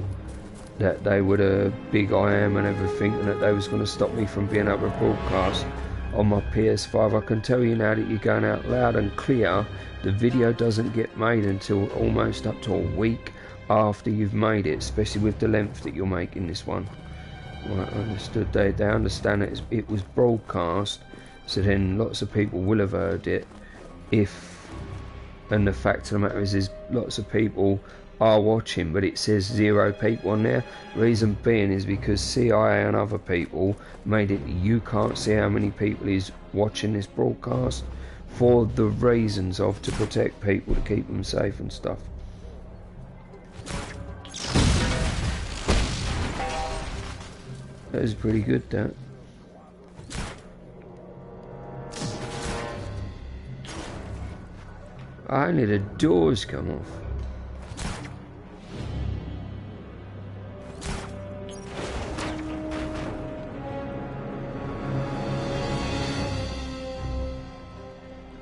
that they were the big I am and everything, and that they was going to stop me from being able to broadcast on my PS5. I can tell you now that you're going out loud and clear. The video doesn't get made until almost up to a week after you've made it, especially with the length that you're making this one. Right, understood. They understand that it was broadcast, so then lots of people will have heard it. And the fact of the matter is lots of people are watching, but it says 0 people on there. Reason being is because CIA and other people made it you can't see how many people is watching this broadcast, for the reasons of to protect people, to keep them safe and stuff. That is pretty good, that. Only the doors come off.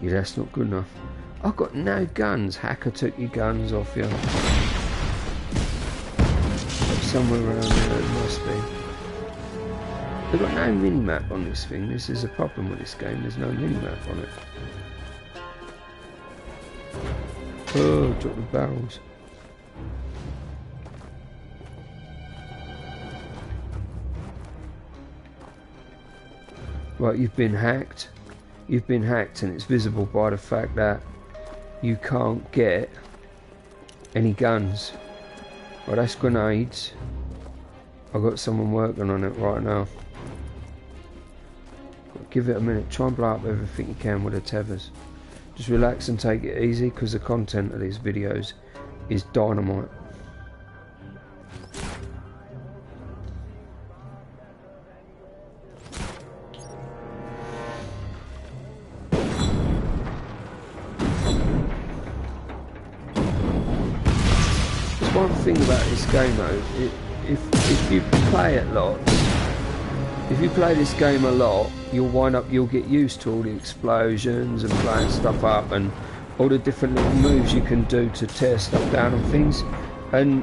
Yeah, that's not good enough. I've got no guns. Hacker took your guns off you. Somewhere around there it must be. They've got no mini-map on this thing. This is a problem with this game. There's no mini-map on it. Oh, drop the barrels. Right, you've been hacked. You've been hacked, and it's visible by the fact that you can't get any guns. Right, that's grenades. I've got someone working on it right now. Give it a minute. Try and blow up everything you can with the tethers. Just relax and take it easy, because the content of these videos is dynamite. There's one thing about this game though, if you play it lots, if you play this game a lot, you'll get used to all the explosions and blowing stuff up and all the different little moves you can do to tear stuff down and things. And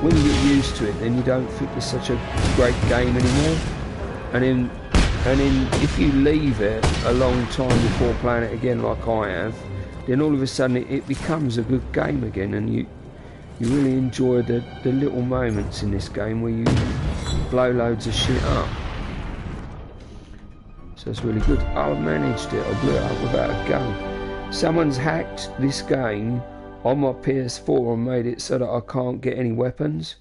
when you get used to it, then you don't think it's such a great game anymore. And then if you leave it a long time before playing it again, like I have, then all of a sudden it becomes a good game again, and you really enjoy the little moments in this game where you blow loads of shit up. So it's really good. I managed it. I blew it up without a gun. Someone's hacked this game on my PS4 and made it so that I can't get any weapons.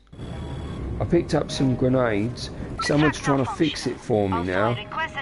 I picked up some grenades. Someone's trying to fix it for me now.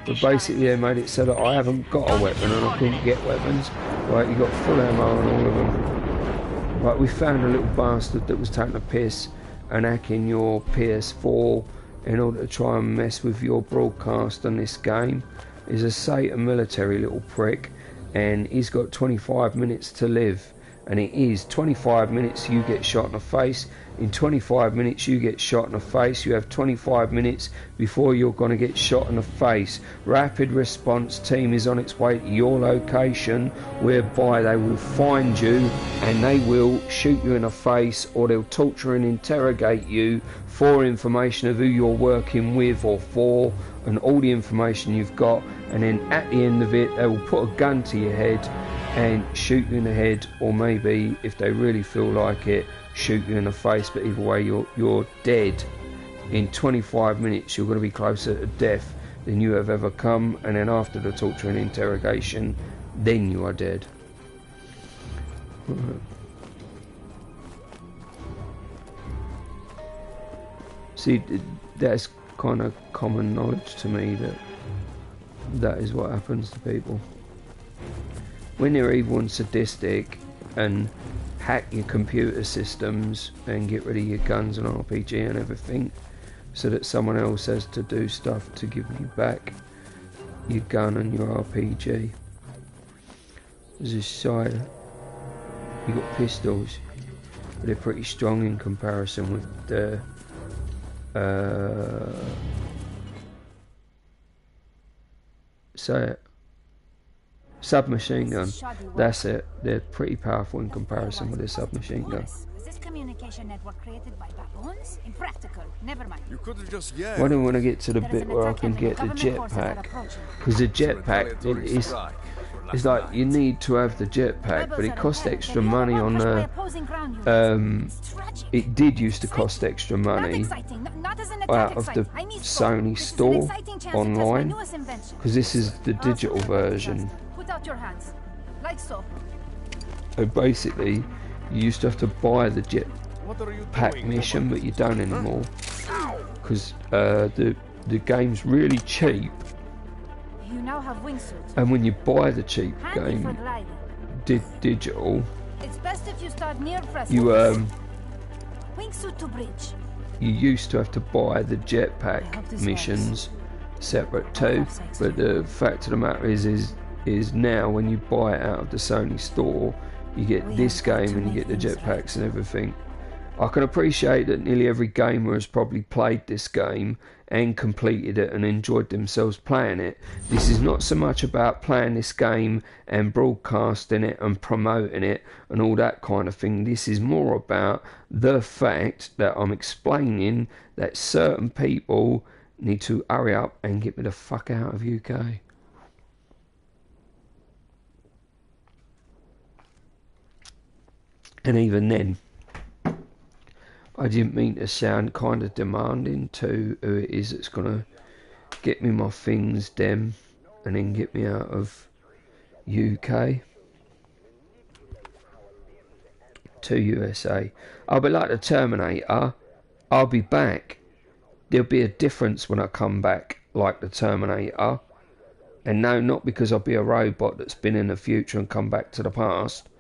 But basically they made it so that I haven't got a weapon and I couldn't get weapons. Right, you got full ammo on all of them. Right, we found a little bastard that was taking a piss and hacking your PS4 in order to try and mess with your broadcast on this game. He's a Satan military little prick, and he's got 25 minutes to live. And it is 25 minutes you get shot in the face. In 25 minutes you get shot in the face. You have 25 minutes before you're going to get shot in the face. Rapid response team is on its way to your location, whereby they will find you and they will shoot you in the face, or they'll torture and interrogate you for information of who you're working with or for, and all the information you've got. And then at the end of it, they will put a gun to your head and shoot you in the head, or maybe if they really feel like it, shoot you in the face. But either way, you're dead. In 25 minutes you're going to be closer to death than you have ever come, and then after the torture and interrogation, then you are dead. Right. See, that's kind of common knowledge to me, that is what happens to people when they're evil and sadistic and hack your computer systems and get rid of your guns and RPG and everything, so that someone else has to do stuff to give you back your gun and your RPG. There's this side, you got pistols, but they're pretty strong in comparison with the say it, submachine gun. That's it. They're pretty powerful in comparison with a submachine gun. mass communication network created by baboons? Impractical. Never mind. You could have just Why do I want to get to the There is bit an where I attack can and get the government forces are jetpack? approaching. Because the jetpack, it's like you need to have the jetpack, but it costs extra money on the. It did used to cost extra money out of the Sony store online, because this is the digital version. Put out your hands, like so. So basically, you used to have to buy the jetpack mission, but you don't anymore, because the game's really cheap. You now have wingsuit. And when you buy the cheap game, digital, it's best if you start near you wingsuit to bridge. you used to have to buy the jetpack missions separate too. But the fact of the matter is now when you buy it out of the Sony store, you get this game and you get the jetpacks and everything. I can appreciate that nearly every gamer has probably played this game and completed it and enjoyed themselves playing it. This is not so much about playing this game and broadcasting it and promoting it and all that kind of thing. This is more about the fact that I'm explaining that certain people need to hurry up and get me the fuck out of UK. And even then, I didn't mean to sound kind of demanding to who it is that's going to get me my things, them, and then get me out of UK to USA. I'll be like the Terminator. I'll be back. There'll be a difference when I come back like the Terminator. And no, not because I'll be a robot that's been in the future and come back to the past.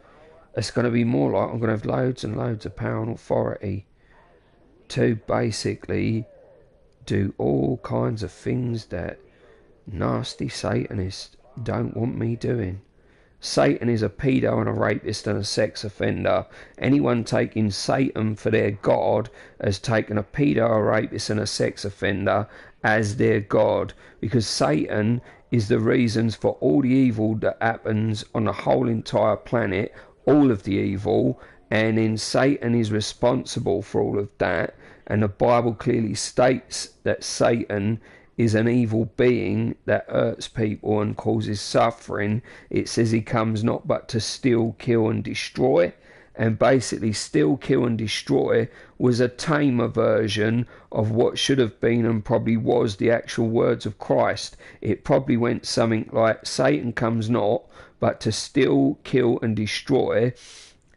It's going to be more like I'm going to have loads and loads of power and authority to basically do all kinds of things that nasty Satanists don't want me doing. Satan is a pedo and a rapist and a sex offender. Anyone taking Satan for their god has taken a pedo, a rapist and a sex offender as their god, because Satan is the reasons for all the evil that happens on the whole entire planet, all of the evil, and then Satan is responsible for all of that. And the Bible clearly states that Satan is an evil being that hurts people and causes suffering. It says he comes not but to steal, kill and destroy. And basically steal, kill and destroy was a tamer version of what should have been and probably was the actual words of Christ. It probably went something like, Satan comes not but to steal, kill and destroy,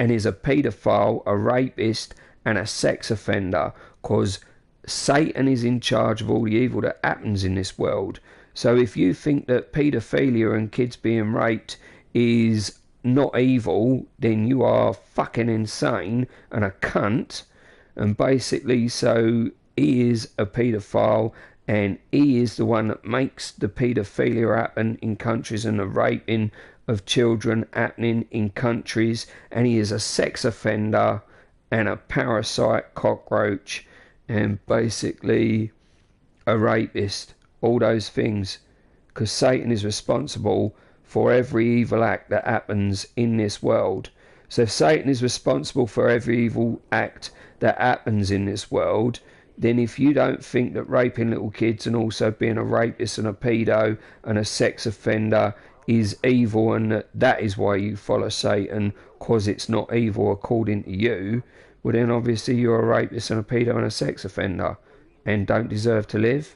and is a paedophile, a rapist and a sex offender, because Satan is in charge of all the evil that happens in this world. So if you think that paedophilia and kids being raped is not evil, then you are fucking insane and a cunt. And basically, so he is a paedophile, and he is the one that makes the paedophilia happen in countries and the raping of children happening in countries, and he is a sex offender and a parasite cockroach and basically a rapist, all those things, because Satan is responsible for every evil act that happens in this world. So if Satan is responsible for every evil act that happens in this world, then if you don't think that raping little kids and also being a rapist and a pedo and a sex offender is evil, and that is why you follow Satan, because it's not evil according to you, well then obviously you're a rapist and a pedo and a sex offender and don't deserve to live.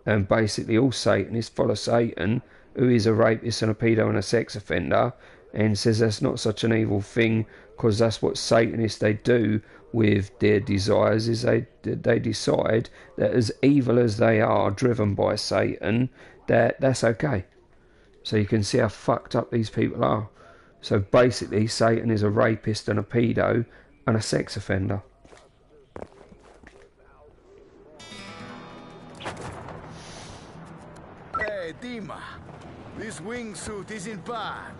And basically all Satanists follow Satan, who is a rapist and a pedo and a sex offender, and says that's not such an evil thing, because that's what Satanists, they do with their desires, is they decide that as evil as they are, driven by Satan, that's okay. So you can see how fucked up these people are. So basically Satan is a rapist and a pedo and a sex offender. Hey, Dima. This wingsuit isn't bad.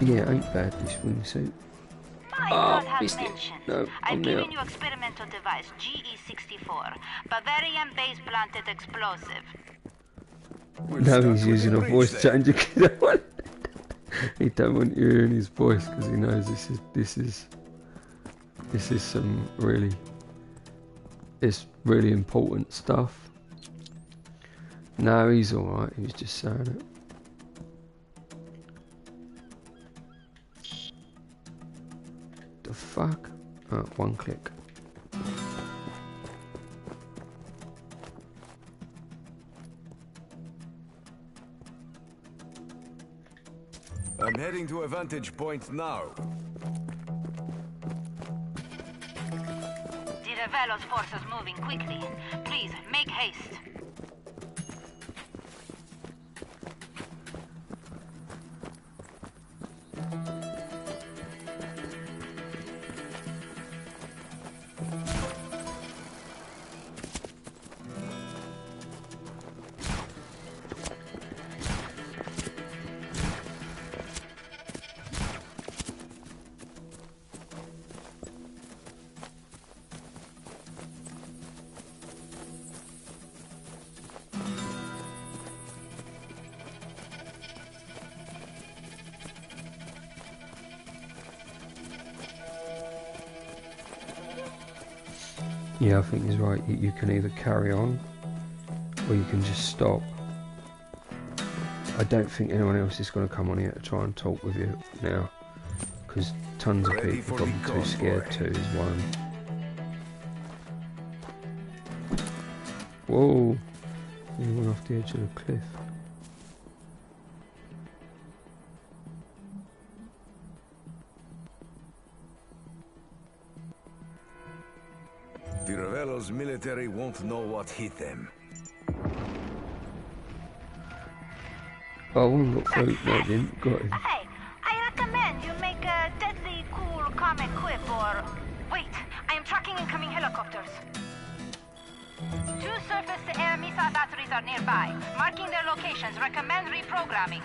Yeah, ain't bad, this wingsuit. My God has missed it. mentioned. No, I've I'm given out. you experimental device GE64, Bavarian base planted explosive. Now he's using a voice changer. He don't want you hearing his voice because he knows this is some really important stuff. No, he's all right. He was just saying it. The fuck? Oh, one click. I'm heading to a vantage point now. The Revelo's forces moving quickly. Please, make haste. Yeah, I think he's right. You can either carry on or you can just stop. I don't think anyone else is going to come on here to try and talk with you now, because tons of people are probably too scared to, is one. Whoa! He went off the edge of the cliff. The Revelo's military won't know what hit them. Oh, one got through. No, it didn't. Got him. Hey, I recommend you make a deadly cool comic quip or... Wait, I am tracking incoming helicopters. 2 surface-to-air missile batteries are nearby. Marking their locations. Recommend reprogramming.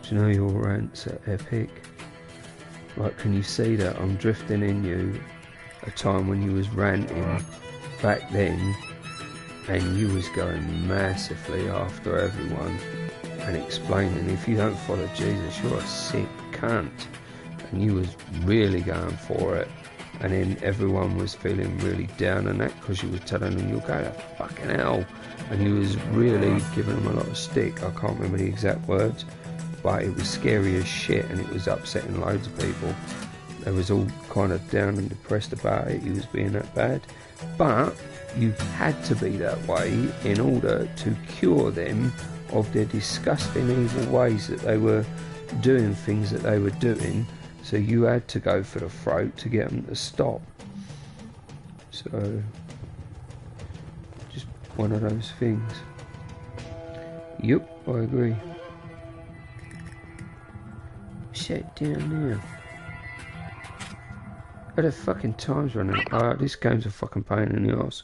Do you know your rants are epic? Like, can you see that I'm drifting in you a time when you was ranting back then, and you was going massively after everyone and explaining if you don't follow Jesus you're a sick cunt, and you was really going for it, and then everyone was feeling really down on that because you was telling them you're going to fucking hell, and you was really giving them a lot of stick. I can't remember the exact words, but it was scary as shit and it was upsetting loads of people. They was all kind of down and depressed about it, he was being that bad. But you had to be that way in order to cure them of their disgusting evil ways that they were doing things that they were doing. So you had to go for the throat to get them to stop. So, just one of those things. Yep, I agree. Shit down there. Oh, the fucking time's running. Oh, this game's a fucking pain in the arse.